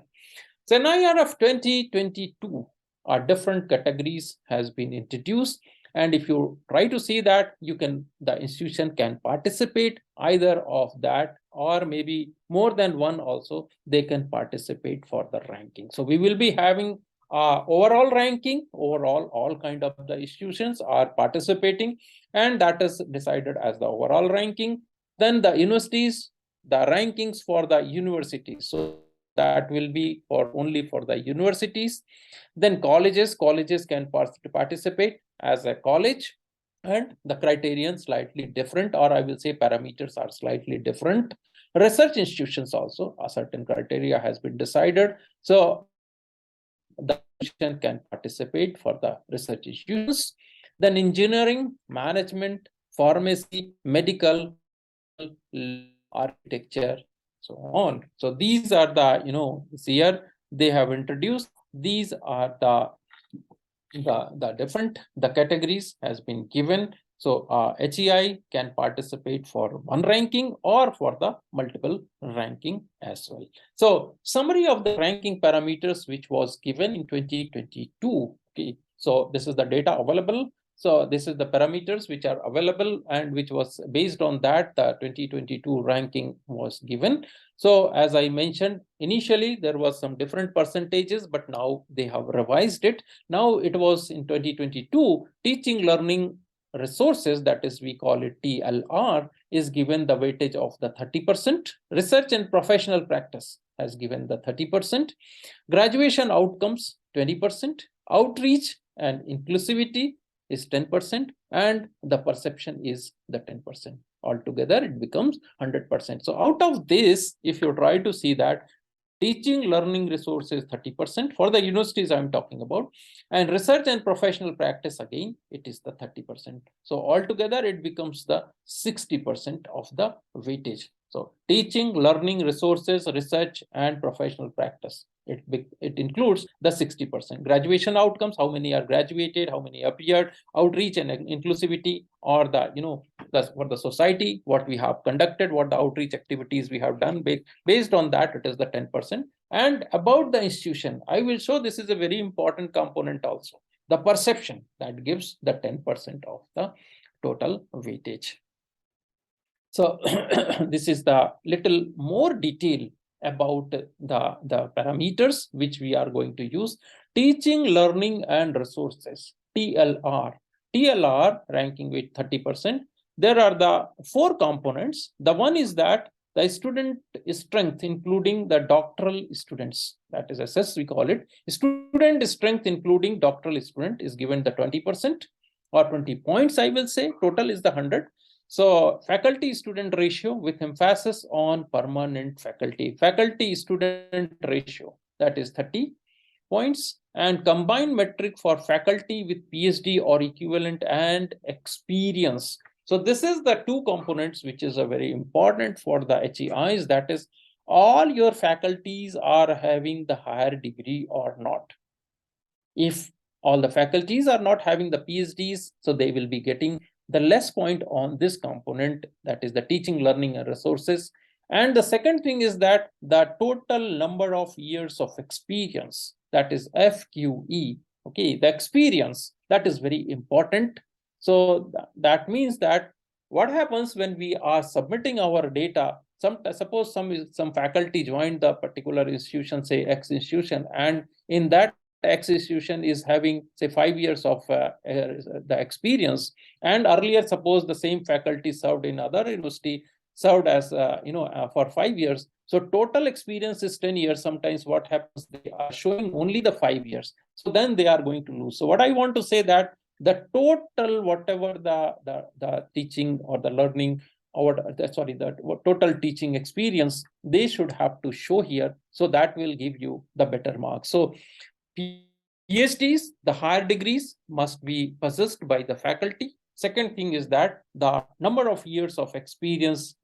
B: So NIRF 2022, different categories has been introduced. And if you try to see that, the institution can participate either of that, or maybe more than one also, they can participate for the ranking. So we will be having overall ranking, all kind of the institutions are participating, and that is decided as the overall ranking. Then the universities, the rankings for the universities. So that will be only for the universities. Then colleges can participate as a college, and the criterion slightly different, or I will say parameters are slightly different. Research institutions also, a certain criteria has been decided. So the institution can participate for the research institutions. Then engineering, management, pharmacy, medical, architecture, so on. So these are the, here they have introduced. These are the different, the categories has been given. So HEI can participate for one ranking or for the multiple ranking as well. So summary of the ranking parameters which was given in 2022. Okay, so this is the data available. So this is the parameters which are available, and which was based on that the 2022 ranking was given. So as I mentioned, initially there was some different percentages, but now they have revised it. Now it was in 2022, teaching learning resources, that is we call it TLR, is given the weightage of the 30%. Research and professional practice has given the 30%. Graduation outcomes 20%. Outreach and inclusivity is 10%, and the perception is the 10%. Altogether, it becomes 100%. So out of this, if you try to see that, teaching learning resources 30% for the universities I'm talking about, and research and professional practice, again, it is the 30%. So altogether, it becomes the 60% of the weightage. So teaching, learning resources, research, and professional practice. It includes the 60%. Graduation outcomes, how many are graduated, how many appeared, outreach and inclusivity, or for the society, what we have conducted, what the outreach activities we have done. Based on that, it is the 10%. And about the institution, I will show this is a very important component also. The perception that gives the 10% of the total weightage. So this is the little more detail about the parameters which we are going to use. Teaching, learning, and resources, TLR. TLR ranking with 30%. There are the 4 components. The one is that the student strength, including the doctoral students, that is SS, we call it. Student strength, including doctoral student, is given the 20% or 20 points, I will say. Total is the 100. So faculty-student ratio with emphasis on permanent faculty. Faculty-student ratio, that is 30 points. And combined metric for faculty with PhD or equivalent and experience, So this is the two components which is a very important for the HEIs, that is all your faculties are having the higher degree or not. If all the faculties are not having the PhDs, so they will be getting the less point on this component, that is the teaching, learning, and resources. And the second thing is that the total number of years of experience, that is FQE, okay, the experience, that is very important. So that means that what happens when we are submitting our data, suppose some faculty joined the particular institution, say X institution, and in that X institution is having say 5 years of the experience, and earlier suppose the same faculty served in other university, served as for 5 years, so total experience is 10 years. Sometimes what happens, they are showing only the 5 years, so then they are going to lose. So what I want to say that the total whatever the teaching or the learning or the total teaching experience, they should have to show here, so that will give you the better marks. So PhDs, the higher degrees, must be possessed by the faculty. Second thing is that the number of years of experience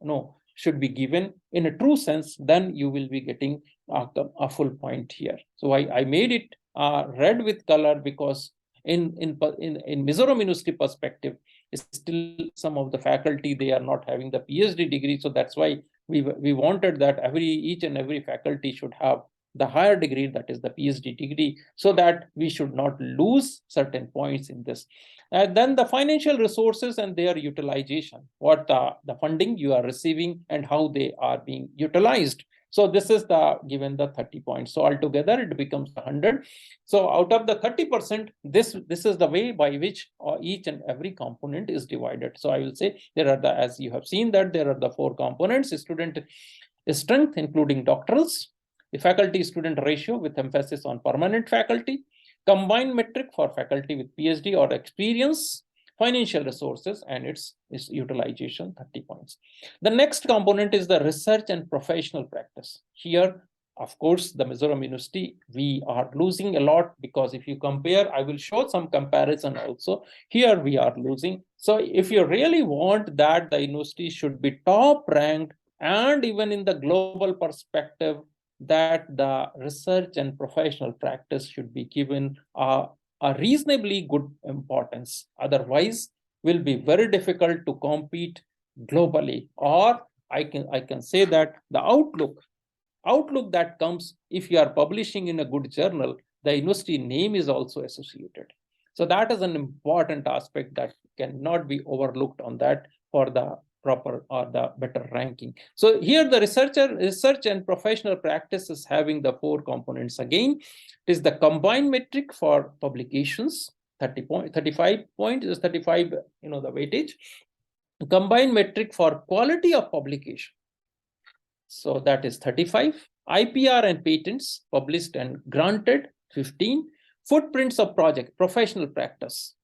B: should be given in a true sense, then you will be getting a full point here. So I made it red with color because in Mizoram University perspective, still some of the faculty, they are not having the PhD degree. So that's why we wanted that each and every faculty should have the higher degree, that is the PhD degree, so that we should not lose certain points in this. And then the financial resources and their utilization, what the funding you are receiving and how they are being utilized. So this is given the 30 points. So altogether it becomes 100. So out of the 30%, this is the way by which each and every component is divided. So I will say there are as you have seen that there are the 4 components: student strength, including doctorals; the faculty-student ratio with emphasis on permanent faculty; combined metric for faculty with PhD or experience; financial resources and its utilization, 30 points. The next component is the research and professional practice. Here, of course, the Mizoram University, we are losing a lot, because if you compare, I will show some comparison also. Here we are losing. So if you really want that the university should be top ranked, and even in the global perspective, that the research and professional practice should be given a reasonably good importance. Otherwise, will be very difficult to compete globally. Or I can say that the outlook that comes if you are publishing in a good journal, the university name is also associated. So that is an important aspect that cannot be overlooked on that for the proper or the better ranking. So here the research and professional practice is having the 4 components again. It is the combined metric for publications, 35 points is 35, the weightage. Combined metric for quality of publication, so that is 35. IPR and patents published and granted, 15. Footprints of project, professional practice,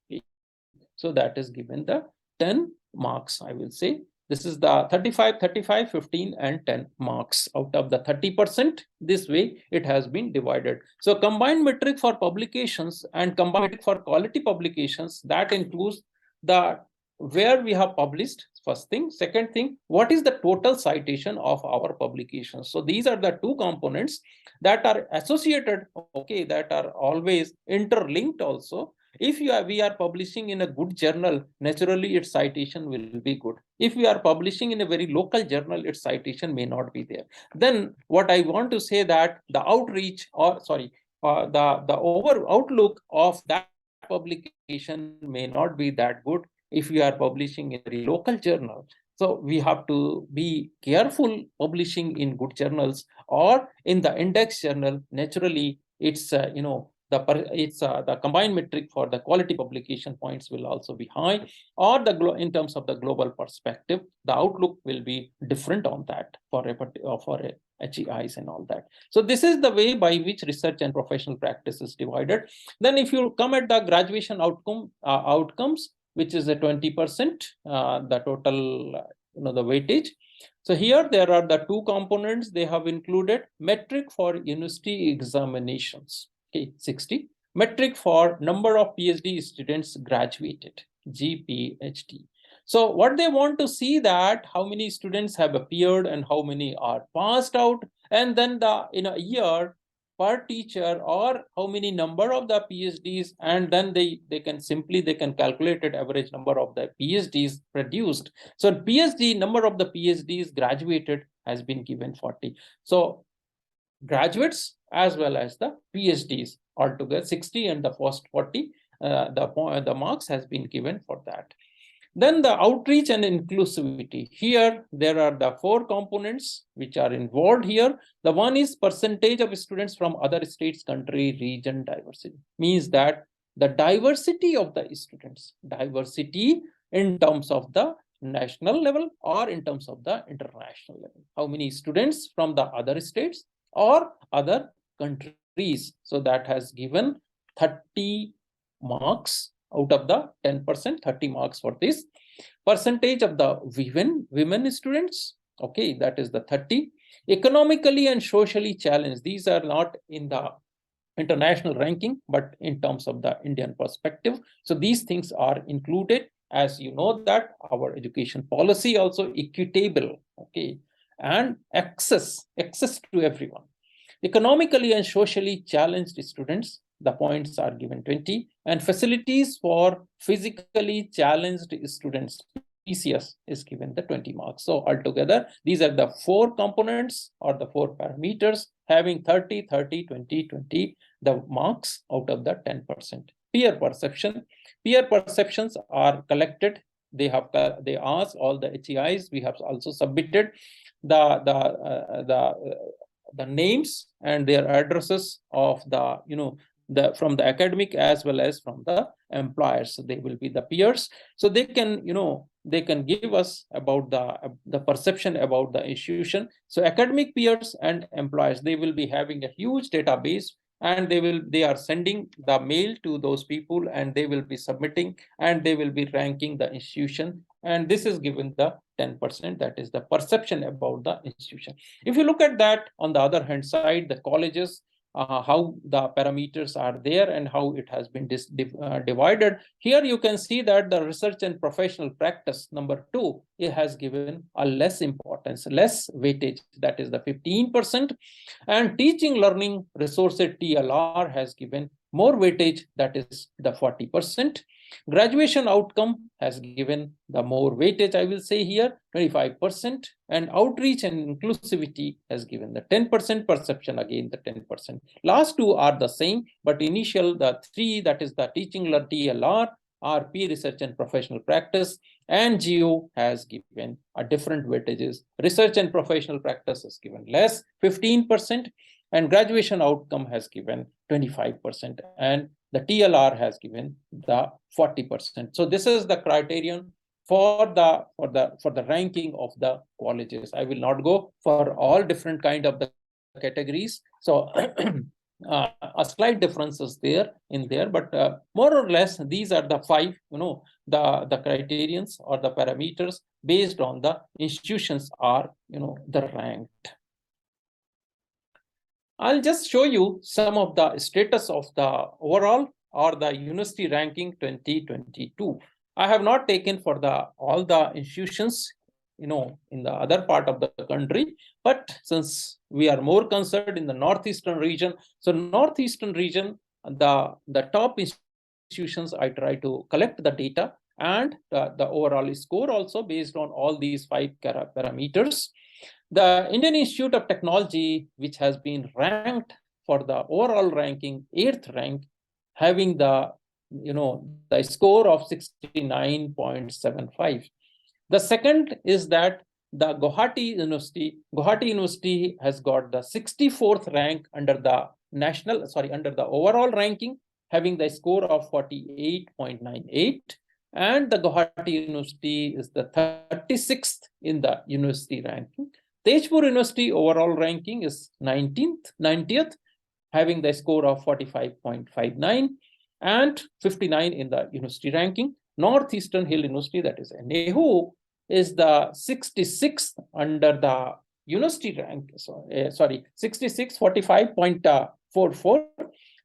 B: so that is given the 10 marks, I will say. This is the 35, 35, 15, and 10 marks out of the 30%. This way it has been divided. So combined metric for publications and combined metric for quality publications, that includes the where we have published, first thing. Second thing, what is the total citation of our publications? So these are the 2 components that are associated, okay, that are always interlinked also. If we are publishing in a good journal, naturally its citation will be good. If we are publishing in a very local journal, its citation may not be there. Then what I want to say that the outreach, or the outlook of that publication may not be that good if we are publishing in a very local journal. So we have to be careful publishing in good journals, or in the index journal. Naturally, it's the combined metric for the quality publication points will also be high, or in terms of the global perspective, the outlook will be different on that for HEIs and all that. So this is the way by which research and professional practice is divided. Then if you come at the graduation outcomes, which is a 20%, the total, the weightage. So here there are the 2 components they have included: metric for university examinations, okay, 60. Metric for number of PhD students graduated, GPHD. So what they want to see that how many students have appeared and how many are passed out, and then in a year per teacher, or how many number of the PhDs, and then they can calculate it average number of the PhDs produced. So PhD number of the PhDs graduated has been given 40. So graduates as well as the PhDs altogether 60, and the first 40 the marks has been given for that. Then the outreach and inclusivity. Here, there are the 4 components which are involved here. The one is percentage of students from other states, country, region, diversity. Means that the diversity of the students, diversity in terms of the national level or in terms of the international level. How many students from the other states or other countries. So that has given 30 marks out of the 10%, 30 marks for this. Percentage of the women students, okay, that is the 30. Economically and socially challenged, these are not in the international ranking, but in terms of the Indian perspective. So these things are included. As you know that our education policy also equitable, okay, and access to everyone. Economically and socially challenged students, the points are given 20, and facilities for physically challenged students, PCS, is given the 20 marks. So altogether, these are the 4 components or the 4 parameters having 30, 30, 20, 20, the marks out of the 10%. Peer perception. Peer perceptions are collected. They ask all the HEIs. We have also submitted the names and their addresses of the from the academic as well as from the employers. So they will be the peers. So they can give us about the perception about the institution. So academic peers and employers, they will be having a huge database, and they are sending the mail to those people, and they will be submitting, and they will be ranking the institution, and this is given the 10%, that is the perception about the institution. If you look at that, on the other hand side, the colleges, how the parameters are there and how it has been divided. Here you can see that the research and professional practice, number 2, it has given a less importance, less weightage, that is the 15%, and teaching learning resources, TLR, has given more weightage, that is the 40%. Graduation outcome has given the more weightage, I will say here, 25%, and outreach and inclusivity has given the 10%, perception again the 10%. Last 2 are the same, but initial, the 3, that is the teaching TLR, RP, research and professional practice, and GO has given a different weightages. Research and professional practice has given less, 15%, and graduation outcome has given 25%, and the TLR has given the 40%. So this is the criterion for the ranking of the colleges. I will not go for all different kind of the categories. So a slight difference is there, but more or less these are the 5, the criterions or the parameters based on the institutions are, the ranked. I'll just show you some of the status of the overall or the university ranking 2022. I have not taken for all the institutions, in the other part of the country, but since we are more concerned in the northeastern region, so northeastern region, the top institutions, I try to collect the data and the overall score also based on all these 5 parameters. The Indian Institute of Technology, which has been ranked for the overall ranking 8th rank, having the score of 69.75. The second is that the Guwahati University has got the 64th rank under the overall ranking, having the score of 48.98. And the Guwahati University is the 36th in the university ranking. Tezpur University overall ranking is 90th, having the score of 45.59 and 59 in the university ranking. Northeastern Hill University, that is NEHU, is the 66th under the university rank. 66, 45.44,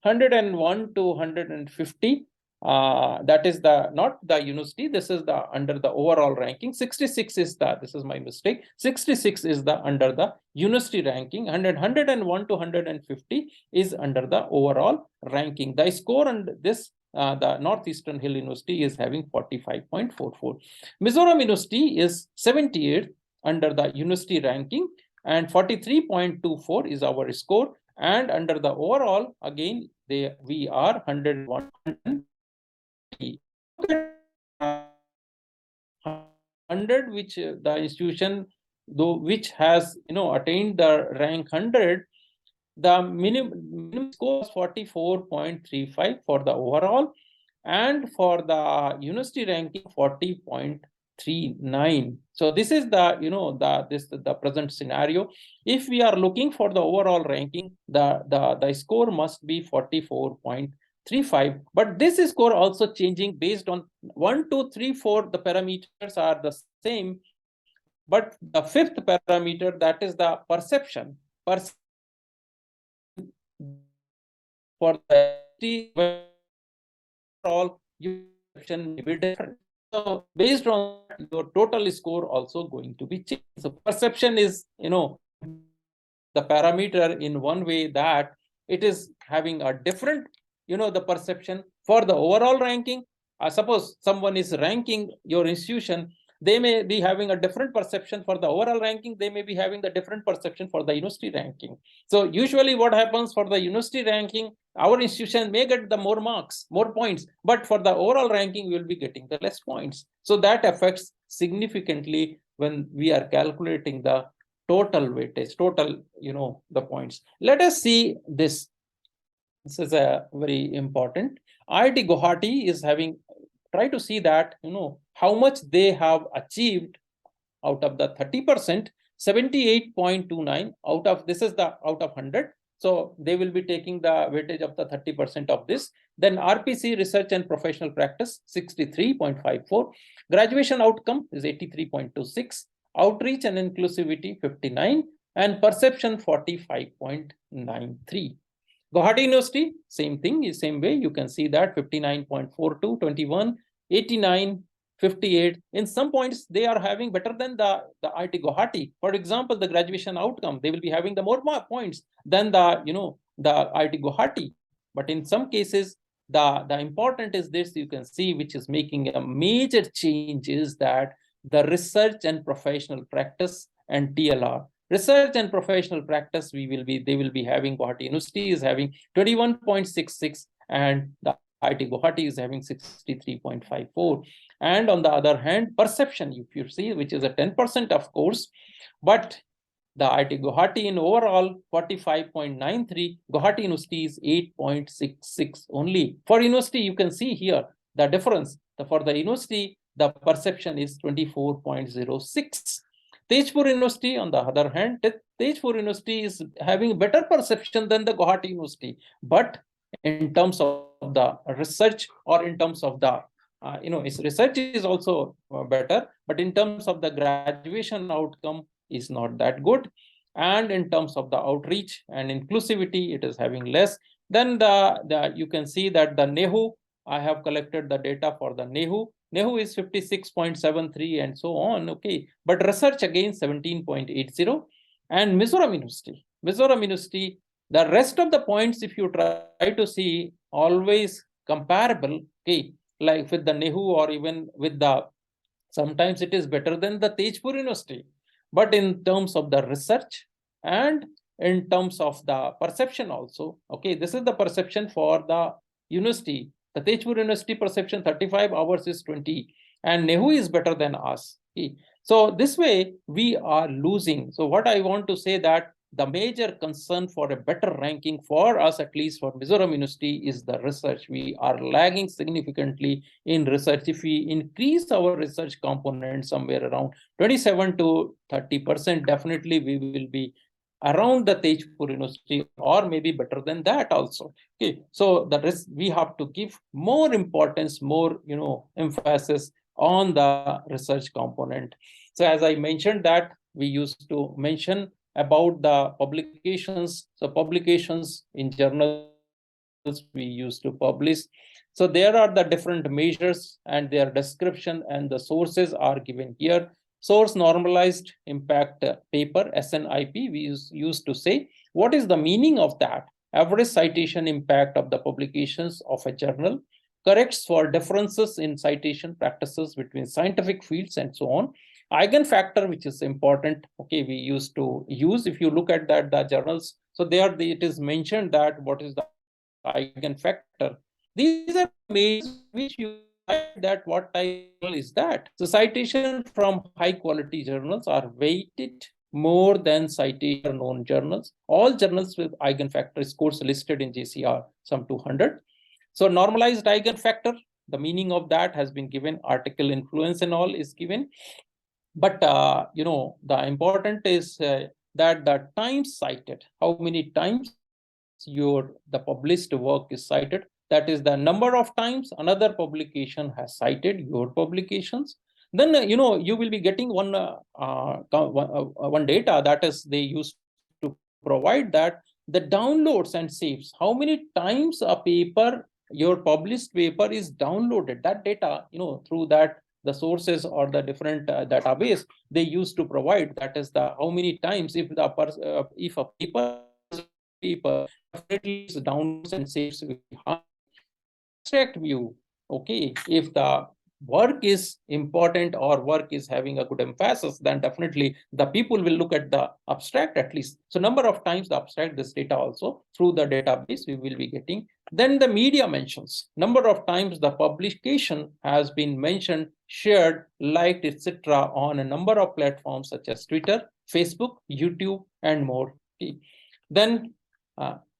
B: 101 to 150 that is the not the university, this is the under the overall ranking. 66 is the, this is my mistake, 66 is the under the university ranking, 101 to 150 is under the overall ranking. The score and this the Northeastern Hill University is having 45.44. Mizoram University is 78th under the university ranking, and 43.24 is our score. And under the overall, again, we are 101. 100, which the institution though which has attained the rank 100, the minimum score is 44.35 for the overall, and for the university ranking 40.39. So this is the the present scenario. If we are looking for the overall ranking, the score must be 44.35, but this score also changing based on 1, 2, 3, 4. The parameters are the same, but the fifth parameter, that is the perception. For the overall, your perception may be different. So based on that, your total score also going to be changed. So perception is the parameter in one way that it is having a different the perception for the overall ranking. Suppose someone is ranking your institution, they may be having a different perception for the overall ranking, they may be having the different perception for the university ranking. So usually what happens for the university ranking, our institution may get the more marks, more points, but for the overall ranking we will be getting the less points. So that affects significantly when we are calculating the total weightage, total the points. Let us see this. This is a very important. IIT Guwahati is having, try to see that how much they have achieved out of the 30%. 78.29 out of, this is the out of 100. So they will be taking the weightage of the 30% of this. Then RPC, research and professional practice, 63.54. Graduation outcome is 83.26. Outreach and inclusivity, 59. And perception, 45.93. Guwahati University, same thing, same way. You can see that 59.42, 21, 89, 58. In some points, they are having better than the IIT Guwahati. For example, the graduation outcome, they will be having the more points than the IIT Guwahati. But in some cases, the important is this, you can see, which is making a major change, is that the research and professional practice and TLR. Research and professional practice, they will be having, Guwahati University is having 21.66, and the IIT Guwahati is having 63.54. And on the other hand, perception, if you see, which is a 10% of course, but the IIT Guwahati in overall 45.93, Guwahati University is 8.66 only. For university, you can see here the difference. For the university, the perception is 24.06. Tezpur University, on the other hand, Tezpur University is having better perception than the Guwahati University, but in terms of the research, or in terms of the its research is also better, but in terms of the graduation outcome is not that good, and in terms of the outreach and inclusivity, it is having less. Then you can see that the NEHU, I have collected the data for the NEHU. NEHU is 56.73 and so on, okay. But research again 17.80. And Mizoram University, the rest of the points, if you try to see, always comparable, okay, like with the NEHU, or even with the, sometimes it is better than the Tezpur University. But in terms of the research and in terms of the perception also, okay, this is the perception for the university. The Tezpur University perception 35, hours is 20, and NEHU is better than us. Okay. So this way we are losing. So what I want to say, that the major concern for a better ranking for us, at least for Mizoram University, is the research. We are lagging significantly in research. If we increase our research component somewhere around 27 to 30%, definitely we will be around the Tezpur University, or maybe better than that also. Okay, so we have to give more importance, more emphasis on the research component. So as I mentioned, that we used to mention about the publications. So publications in journals we used to publish. So there are the different measures and their description and the sources are given here. Source normalized impact paper, SNIP, we used to say. What is the meaning of that? Average citation impact of the publications of a journal, corrects for differences in citation practices between scientific fields and so on. Eigenfactor, which is important, okay, we used to use, if you look at that, the journals, so there it is mentioned that what is the eigenfactor. These are measures which you decide that what type is that. So citation from high quality journals are weighted more than citation known journals. All journals with eigenfactor scores listed in JCR, some 200. So normalized eigenfactor, the meaning of that has been given, article influence and all is given. But the important is that the times cited, how many times the published work is cited, that is the number of times another publication has cited your publications. Then you will be getting one data, that is they used to provide that the downloads and saves, how many times a paper, your published paper is downloaded, that data through that the sources or the different database they used to provide, that is the how many times, if a paper definitely downloads and saves will be high. Abstract view, okay, if the work is important or work is having a good emphasis, then definitely the people will look at the abstract at least. So number of times the abstract, this data also through the database we will be getting. Then the media mentions, number of times the publication has been mentioned, shared, liked, etc. on a number of platforms such as Twitter, Facebook, YouTube, and more. Okay. Then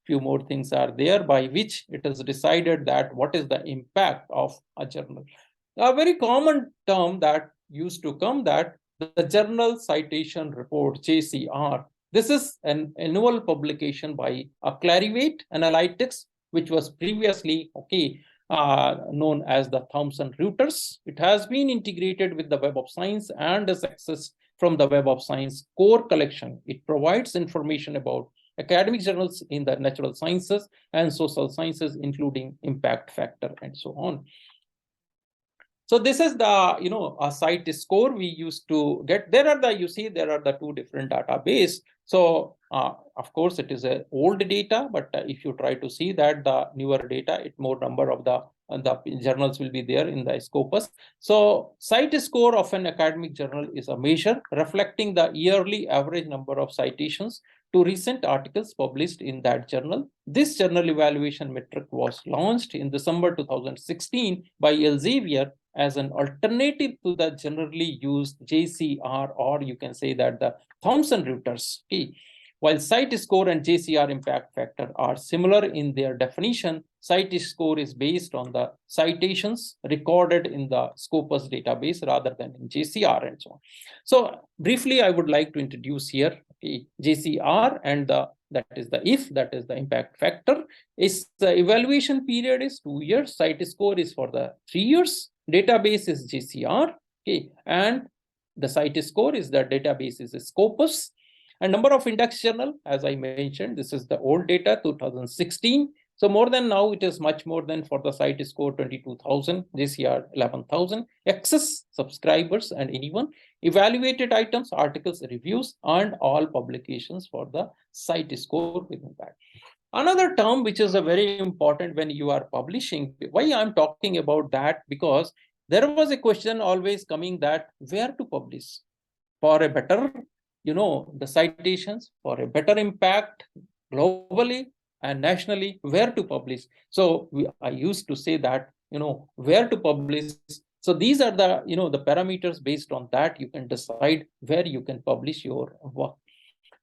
B: few more things are there by which it is decided that what is the impact of a journal. A very common term that used to come, that the Journal Citation Report, JCR. This is an annual publication by Clarivate Analytics, which was previously known as the Thomson Reuters. It has been integrated with the Web of Science and is accessed from the Web of Science core collection. It provides information about academic journals in the natural sciences and social sciences, including impact factor and so on. So this is the a site score we used to get. There are the two different database. So of course it is a old data, but if you try to see that the newer data, it more number of the journals will be there in the Scopus. So site score of an academic journal is a measure reflecting the yearly average number of citations to recent articles published in that journal. This journal evaluation metric was launched in December 2016 by Elsevier as an alternative to the generally used JCR, or you can say that the Thomson Reuters. Okay. While site score and JCR impact factor are similar in their definition, site score is based on the citations recorded in the Scopus database rather than in JCR and so on. So briefly, I would like to introduce here JCR and that is the impact factor. Is the evaluation period is 2 years, site score is for the 3 years, database is JCR, okay, and the site score is the database is Scopus. And number of index journal, as I mentioned, this is the old data, 2016. So more than now, it is much more than for the site score 22,000, JCR 11,000. Access, subscribers, and anyone. Evaluated items, articles, reviews, and all publications for the site score within that. Another term which is a very important when you are publishing, why I'm talking about that, because there was a question always coming that where to publish for a better, the citations, for a better impact globally and nationally, where to publish. So I used to say that, where to publish. So these are the, the parameters based on that you can decide where you can publish your work.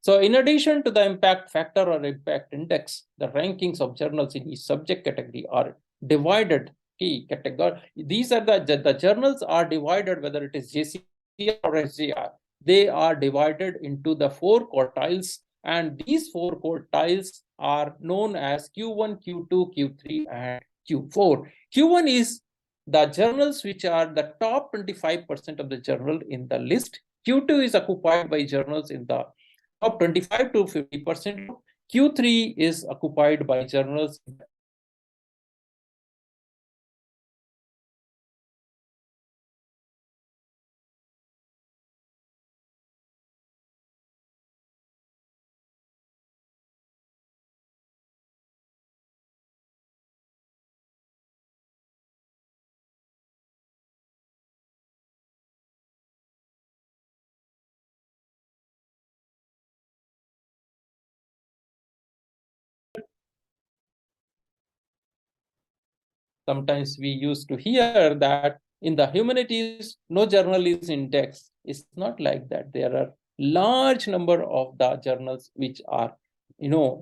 B: So in addition to the impact factor or impact index, the rankings of journals in each subject category are divided. Key category. These are the journals are divided, whether it is JCR or SJR. They are divided into the 4 quartiles, and these 4 quartiles are known as Q1, Q2, Q3, and Q4. Q1 is the journals which are the top 25% of the journal in the list. Q2 is occupied by journals in the top 25 to 50%. Q3 is occupied by journals sometimes we used to hear that in the humanities, no journal is indexed. It's not like that. There are large number of the journals which are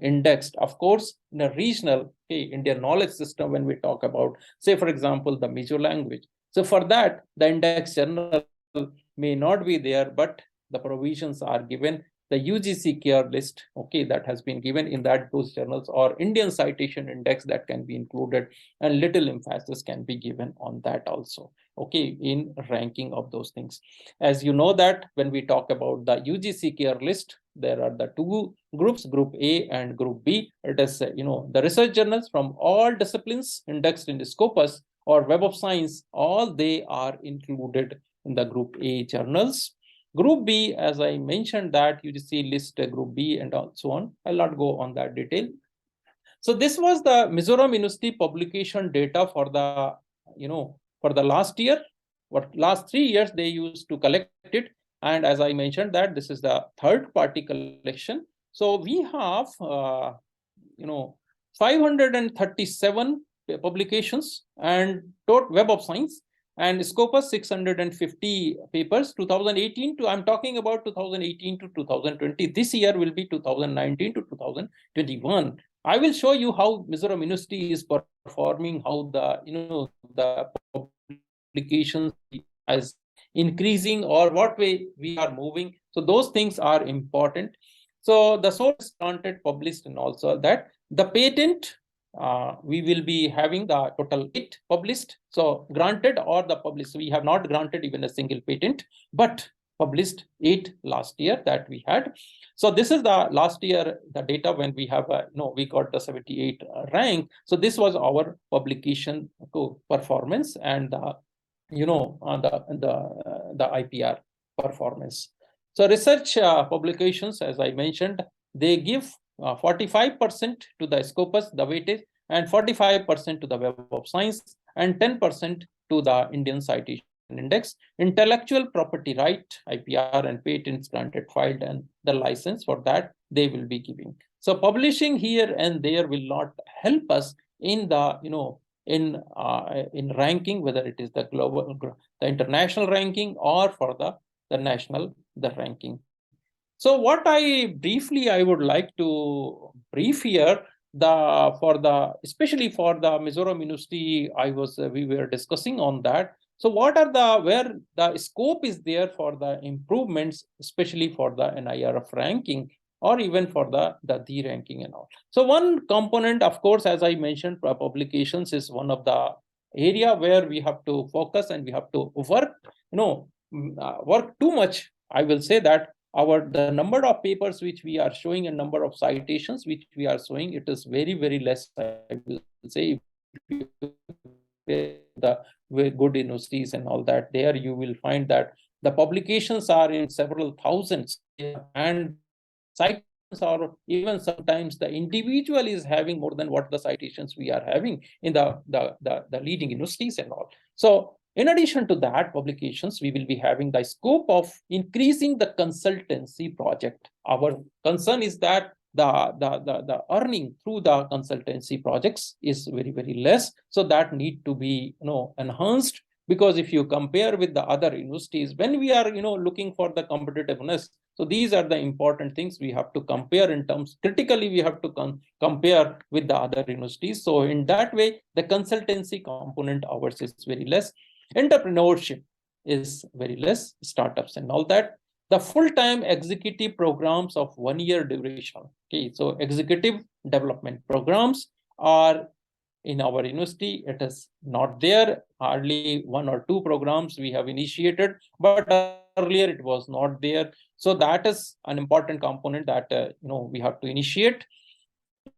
B: indexed. Of course, in a regional Indian knowledge system, when we talk about, say, for example, the Mizo language. So for that, the index journal may not be there, but the provisions are given. The UGC care list, that has been given in that those journals, or Indian citation index that can be included, and little emphasis can be given on that also, in ranking of those things. As you know that when we talk about the UGC care list, there are the two groups, Group A and Group B. It is, the research journals from all disciplines indexed in the Scopus or Web of Science, all they are included in the Group A journals. Group B, as I mentioned, that UGC list Group B and so on. I'll not go on that detail. So this was the Mizoram University publication data for the, for the last year. What last 3 years they used to collect it. And as I mentioned that this is the third party collection. So we have, 537 publications and total Web of Science, and Scopus 650 papers. 2018 to, I'm talking about 2018 to 2020. This year will be 2019 to 2021. I will show you how Mizoram University is performing, how the the publications as increasing, or what way we are moving. So those things are important. So the source granted, published, and also that the patent, we will be having the total 8 published. So granted or the published, we have not granted even a single patent, but published 8 last year that we had. So this is the last year, the data when we have, we got the 78 rank. So this was our publication performance and the, the IPR performance. So research publications, as I mentioned, they give 45% to the Scopus, the weightage, and 45% to the Web of Science, and 10% to the Indian Citation Index. Intellectual property right, IPR, and patents granted, filed, and the license for that they will be giving. So publishing here and there will not help us in the, in ranking, whether it is the global, the international ranking, or for the national, the ranking. So what I would like to brief here, especially for the Mizoram University, we were discussing on that. So what are where the scope is there for the improvements, especially for the NIRF ranking, or even for the ranking and all. So one component, of course, as I mentioned, publications is one of the area where we have to focus and we have to work, work too much. I will say that the number of papers which we are showing and number of citations which we are showing, it is very, very less. I will say, the good universities and all that, there you will find that the publications are in several thousands, and citations are even sometimes the individual is having more than what the citations we are having in the leading universities and all. So in addition to that, publications, we will be having the scope of increasing the consultancy project. Our concern is that the earning through the consultancy projects is very, very less. So that need to be enhanced, because if you compare with the other universities, when we are looking for the competitiveness, so these are the important things we have to compare in terms, critically we have to compare with the other universities. So in that way, the consultancy component ours is very less. Entrepreneurship is very less, startups and all that. The full-time executive programs of 1 year duration. Okay, so executive development programs are in our university, it is not there. Hardly 1 or 2 programs we have initiated, but earlier it was not there. So that is an important component that we have to initiate.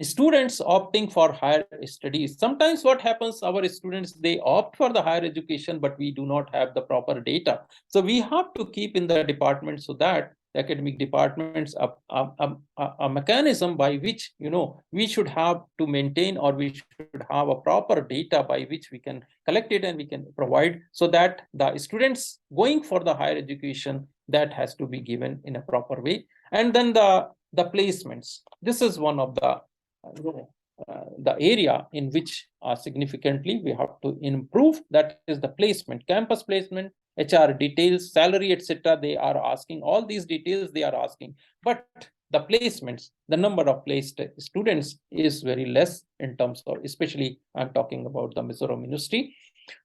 B: Students opting for higher studies. Sometimes what happens, our students, they opt for the higher education, but we do not have the proper data. So we have to keep in the department, so that the academic departments a mechanism by which we should have to maintain, or we should have a proper data by which we can collect it and we can provide, so that the students going for the higher education, that has to be given in a proper way. And then the placements. This is one of the the area in which significantly we have to improve, that is the placement, campus placement, HR details, salary, etc. They are asking all these details they are asking, but the placements, the number of placed students is very less in terms of, especially I'm talking about the Mizoram University.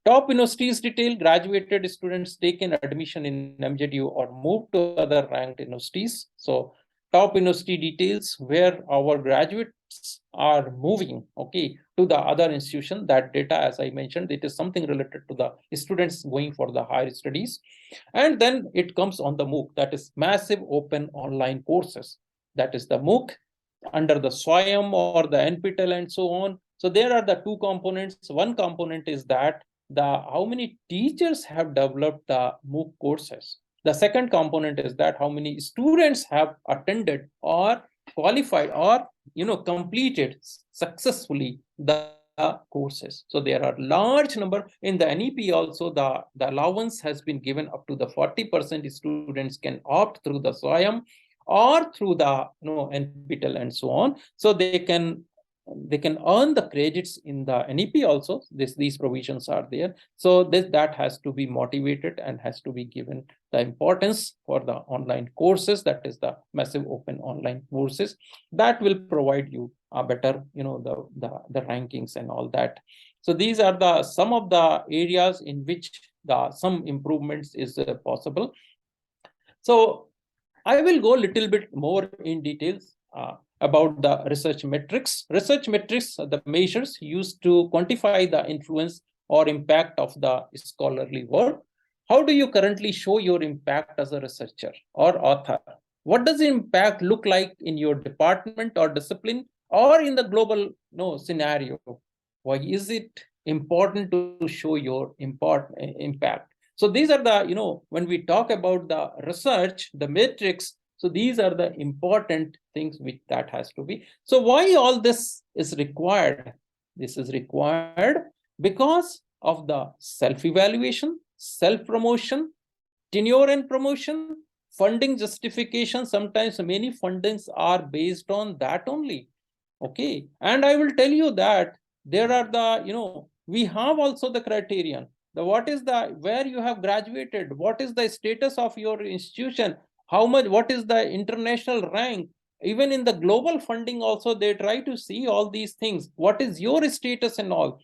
B: Top universities detail graduated students taken admission in MJDU or moved to other ranked universities. So top university details where our graduates are moving, okay, to the other institution. That data, as I mentioned, it is something related to the students going for the higher studies. And then it comes on the MOOC, that is massive open online courses. That is the MOOC under the SWAYAM or the NPTEL and so on. So there are the two components. One component is that how many teachers have developed the MOOC courses. The second component is that how many students have attended or qualified or completed successfully the courses. So there are large number in the NEP also. The allowance has been given up to the 40% students can opt through the SWAYAM or through the NPTEL and so on. So they can earn the credits in the NEP also. These provisions are there. So that has to be motivated and has to be given the importance for the online courses. That is the massive open online courses that will provide you a better, the rankings and all that. So these are some of the areas in which some improvements is possible. So I will go a little bit more in details about the research metrics. Research metrics are the measures used to quantify the influence or impact of the scholarly work. How do you currently show your impact as a researcher or author? What does the impact look like in your department or discipline or in the global scenario? Why is it important to show your impact? So these are the, when we talk about the research, the metrics, so these are the important things which that has to be. So why all this is required? This is required because of the self-evaluation, self-promotion, tenure and promotion, funding justification. Sometimes many fundings are based on that only. Okay. And I will tell you that there are the, we have also the criterion. What is where you have graduated, what is the status of your institution, how much, what is the international rank, even in the global funding also they try to see all these things, what is your status and all.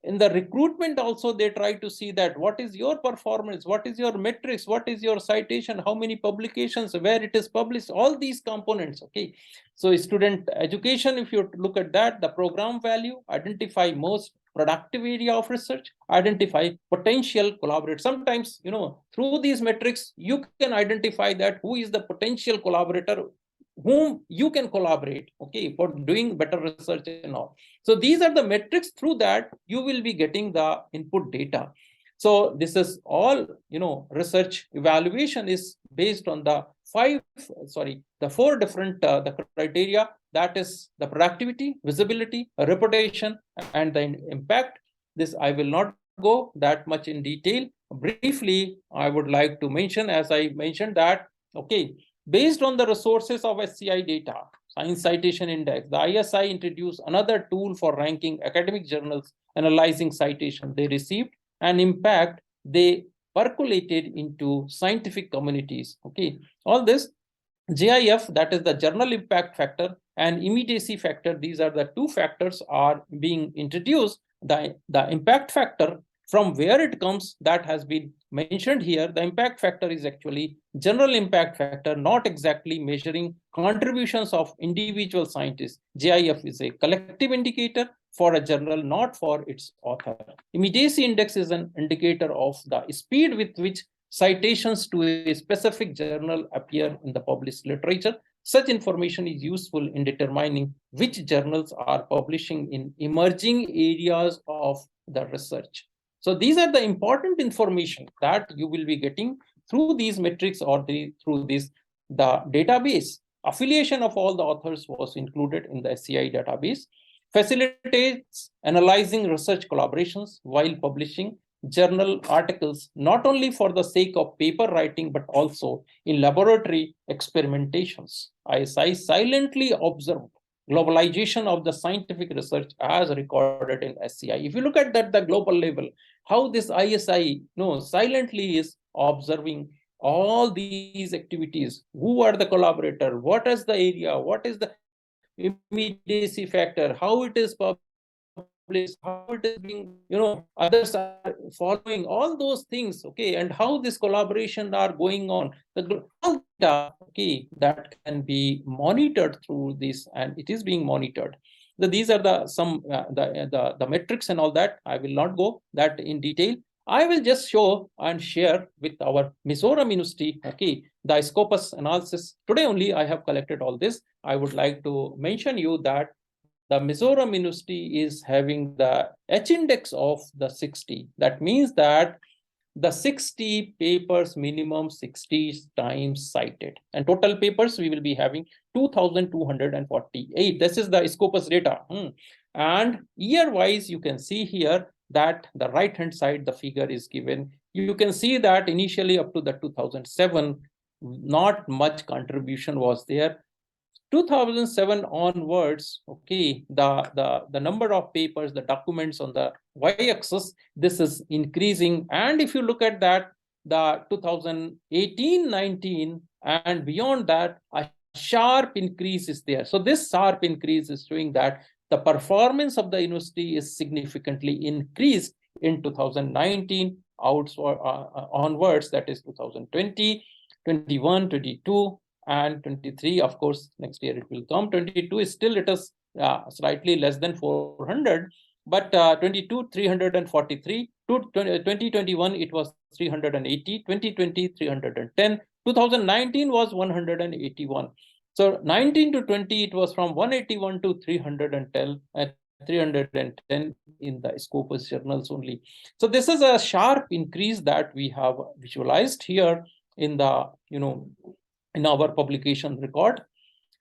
B: In the recruitment also they try to see that what is your performance, what is your metrics, what is your citation, how many publications, where it is published, all these components. Okay, so student education, if you look at that, the program value, identify most productive area of research, identify potential collaborators. Sometimes through these metrics you can identify that who is the potential collaborator whom you can collaborate, okay, for doing better research and all. So these are the metrics, through that you will be getting the input data. So this is all, research evaluation is based on the four different the criteria, that is the productivity, visibility, reputation, and the impact. This I will not go that much in detail. Briefly, I would like to mention, as I mentioned that, okay, based on the resources of SCI data, Science Citation Index, the ISI introduced another tool for ranking academic journals, analyzing citation they received and impact they percolated into scientific communities. Okay, all this JIF, that is the journal impact factor, and immediacy factor, these are the two factors are being introduced. The impact factor, from where it comes, that has been mentioned here. The impact factor is actually general impact factor, not exactly measuring contributions of individual scientists. JIF is a collective indicator for a journal, not for its author. Immediacy index is an indicator of the speed with which citations to a specific journal appear in the published literature. Such information is useful in determining which journals are publishing in emerging areas of the research. So these are the important information that you will be getting through these metrics or through the database. Affiliation of all the authors was included in the SCI database. Facilitates analyzing research collaborations while publishing journal articles, not only for the sake of paper writing, but also in laboratory experimentations. ISI silently observed globalization of the scientific research as recorded in SCI. If you look at that, the global level, how this ISI silently is observing all these activities. Who are the collaborator? What is the area? What is the immediacy factor? How it is published? How it is being, others are following all those things, okay, and how this collaboration are going on. All data, okay, that can be monitored through this, and it is being monitored. These are the some the metrics and all that. I will not go that in detail. I will just show and share with our Mizoram University, okay, the Scopus analysis. Today only I have collected all this. I would like to mention you that the Mizoram University is having the H index of the 60. That means that the 60 papers minimum 60 times cited, and total papers we will be having 2248. This is the Scopus data. And year wise, you can see here that the right hand side the figure is given. You can see that initially up to the 2007 not much contribution was there. 2007 onwards, okay, the number of papers, the documents on the y-axis, this is increasing. And if you look at that, the 2018-19 and beyond that, a sharp increase is there. So this sharp increase is showing that the performance of the university is significantly increased in 2019 onwards, that is 2020, 21, 22, and 23. Of course, next year it will come. 22 is still, it is slightly less than 400, but 22 343. 2021 it was 380, 2020 310, 2019 was 181. So 19 to 20 it was from 181 to 310 in the Scopus journals only. So this is a sharp increase that we have visualized here in the in our publication record.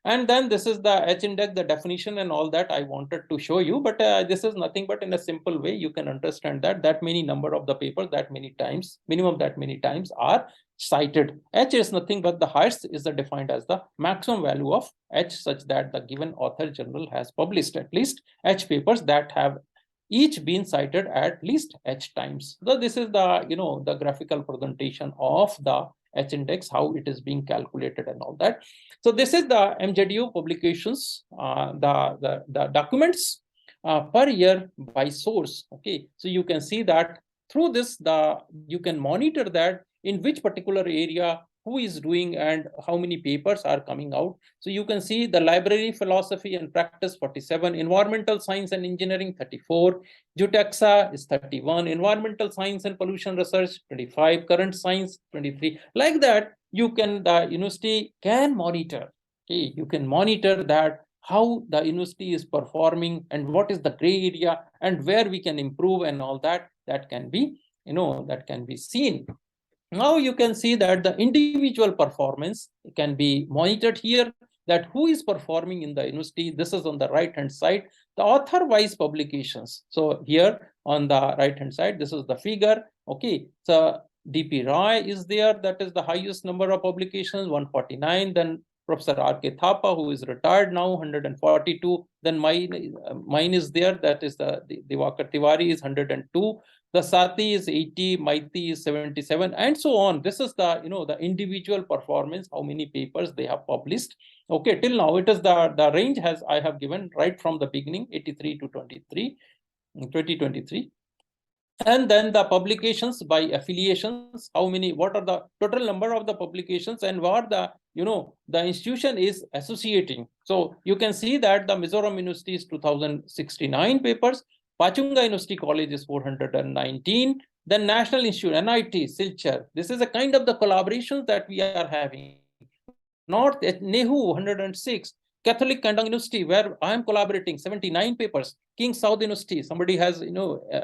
B: And then this is the H index, the definition and all that I wanted to show you, but this is nothing but in a simple way you can understand that many number of the papers, that many times, minimum that many times are cited. H is nothing but the highest is defined as the maximum value of H, such that the given author journal has published at least H papers that have each been cited at least H times. So this is the the graphical presentation of the H index, how it is being calculated and all that. So this is the MJDU publications, the documents per year by source. Okay, so you can see that through this, you can monitor that in which particular area who is doing and how many papers are coming out. So you can see the library, philosophy and practice 47, environmental science and engineering 34, Jutexa is 31, environmental science and pollution research 25, current science 23. Like that, you can, the university can monitor. Okay, you can monitor that how the university is performing and what is the gray area and where we can improve and all that. That can be, that can be seen. Now you can see that the individual performance can be monitored here, that who is performing in the university. This is on the right hand side, the author wise publications. So here on the right hand side, this is the figure. Okay, so DP Roy is there, that is the highest number of publications, 149. Then Professor R.K. Thapa, who is retired now, 142. Then mine is there, that is the Diwakar Tiwari is 102. The Sati is 80, Maiti is 77, and so on. This is the the individual performance, how many papers they have published. Okay, till now it is the range has I have given right from the beginning, 83 to 2023. And then the publications by affiliations, how many, what are the total number of the publications and what the the institution is associating. So you can see that the Mizoram University is 2069 papers, Pachunga University College is 419, then National Institute, NIT, Silchar. This is a kind of the collaborations that we are having. North at Nehu 106, Catholic Kandang University, where I am collaborating, 79 papers. King South University, somebody has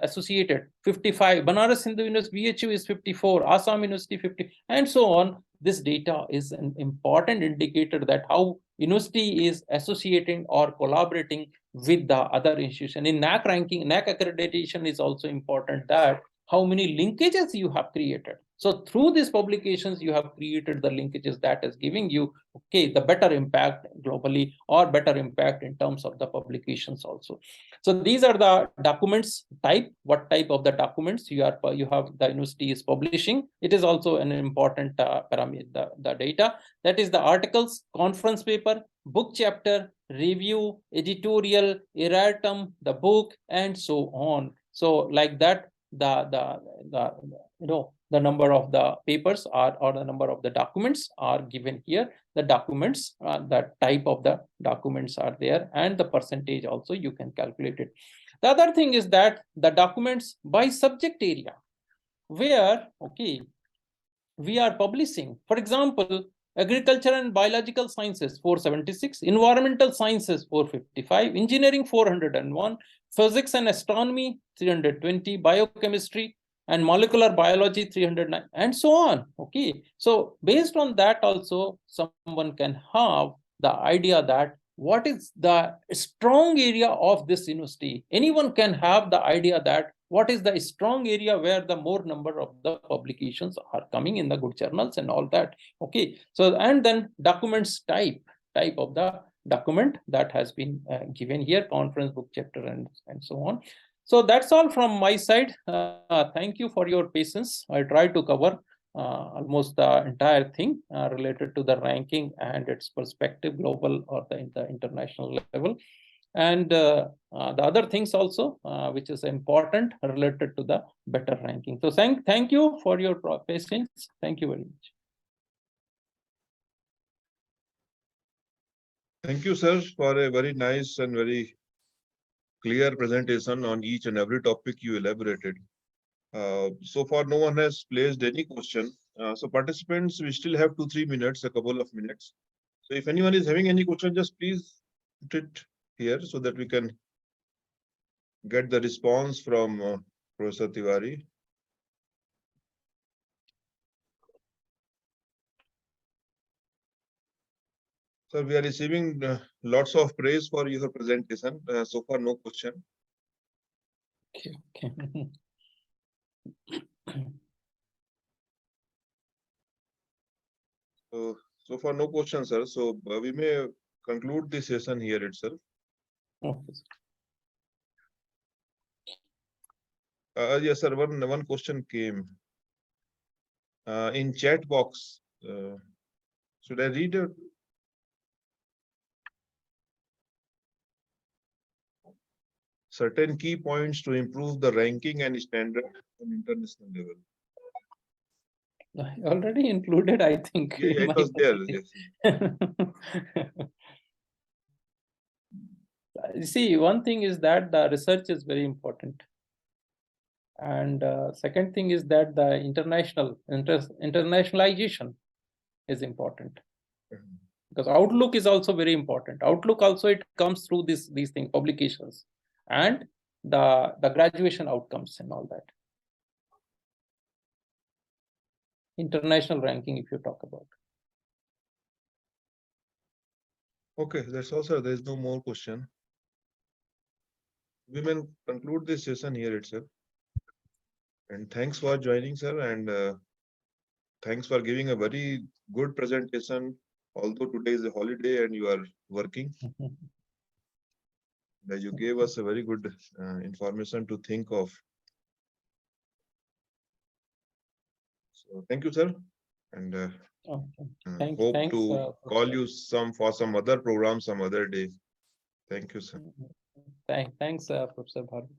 B: associated, 55. Banaras Hindu University, BHU is 54. Assam University 50, and so on. This data is an important indicator that how university is associating or collaborating with the other institution. In NAC ranking, NAC accreditation is also important, that how many linkages you have created. So through these publications, you have created the linkages that is giving you, okay, the better impact globally or better impact in terms of the publications also. So these are the documents type, what type of the documents you have the university is publishing. It is also an important parameter, the data. That is the articles, conference paper, book chapter, review, editorial, erratum, the book, and so on. So like that, the the number of the papers are, or the number of the documents are given here. The documents, the type of the documents are there, and the percentage also you can calculate it. The other thing is that the documents by subject area, where, okay, we are publishing. For example, agriculture and biological sciences 476, environmental sciences 455, engineering 401, physics and astronomy 320, biochemistry and molecular biology 309, and so on. Okay, so based on that also someone can have the idea that what is the strong area of this university. Anyone can have the idea that what is the strong area where the more number of the publications are coming in the good journals and all that. Okay, so and then documents type of the document that has been given here, conference, book chapter, and so on. So that's all from my side. Thank you for your patience. I try to cover almost the entire thing related to the ranking and its perspective, global or the international level. And the other things also, which is important related to the better ranking. So thank you for your patience. Thank you very much.
A: Thank you, sir, for a very nice and very clear presentation on each and every topic you elaborated. So far, no one has placed any question. So participants, we still have 2-3 minutes, a couple of minutes. So if anyone is having any question, just please put it here so that we can get the response from Professor Tiwari. Sir, we are receiving lots of praise for your presentation. So far, no question.
B: Okay.
A: So far, no question, sir. So we may conclude the session here itself.
B: Okay.
A: Yes, sir. One question came in chat box. Should I read it? Certain key points to improve the ranking and standard on international level.
B: I already included, I think.
A: Yeah, it was there. Yes.
B: You see, one thing is that the research is very important. And second thing is that the internationalization is important. Because outlook is also very important. Outlook also, it comes through these things, publications, and the graduation outcomes and all that. International ranking, if you talk about.
A: Okay, that's all, sir. There is no more question. We may conclude this session here itself. And thanks for joining, sir. And thanks for giving a very good presentation. Although today is a holiday and you are working, you gave us a very good information to think of. So thank you, sir. And hope to call you for some other program some other day. Thank you, sir.
B: Thanks, Professor Bhargav.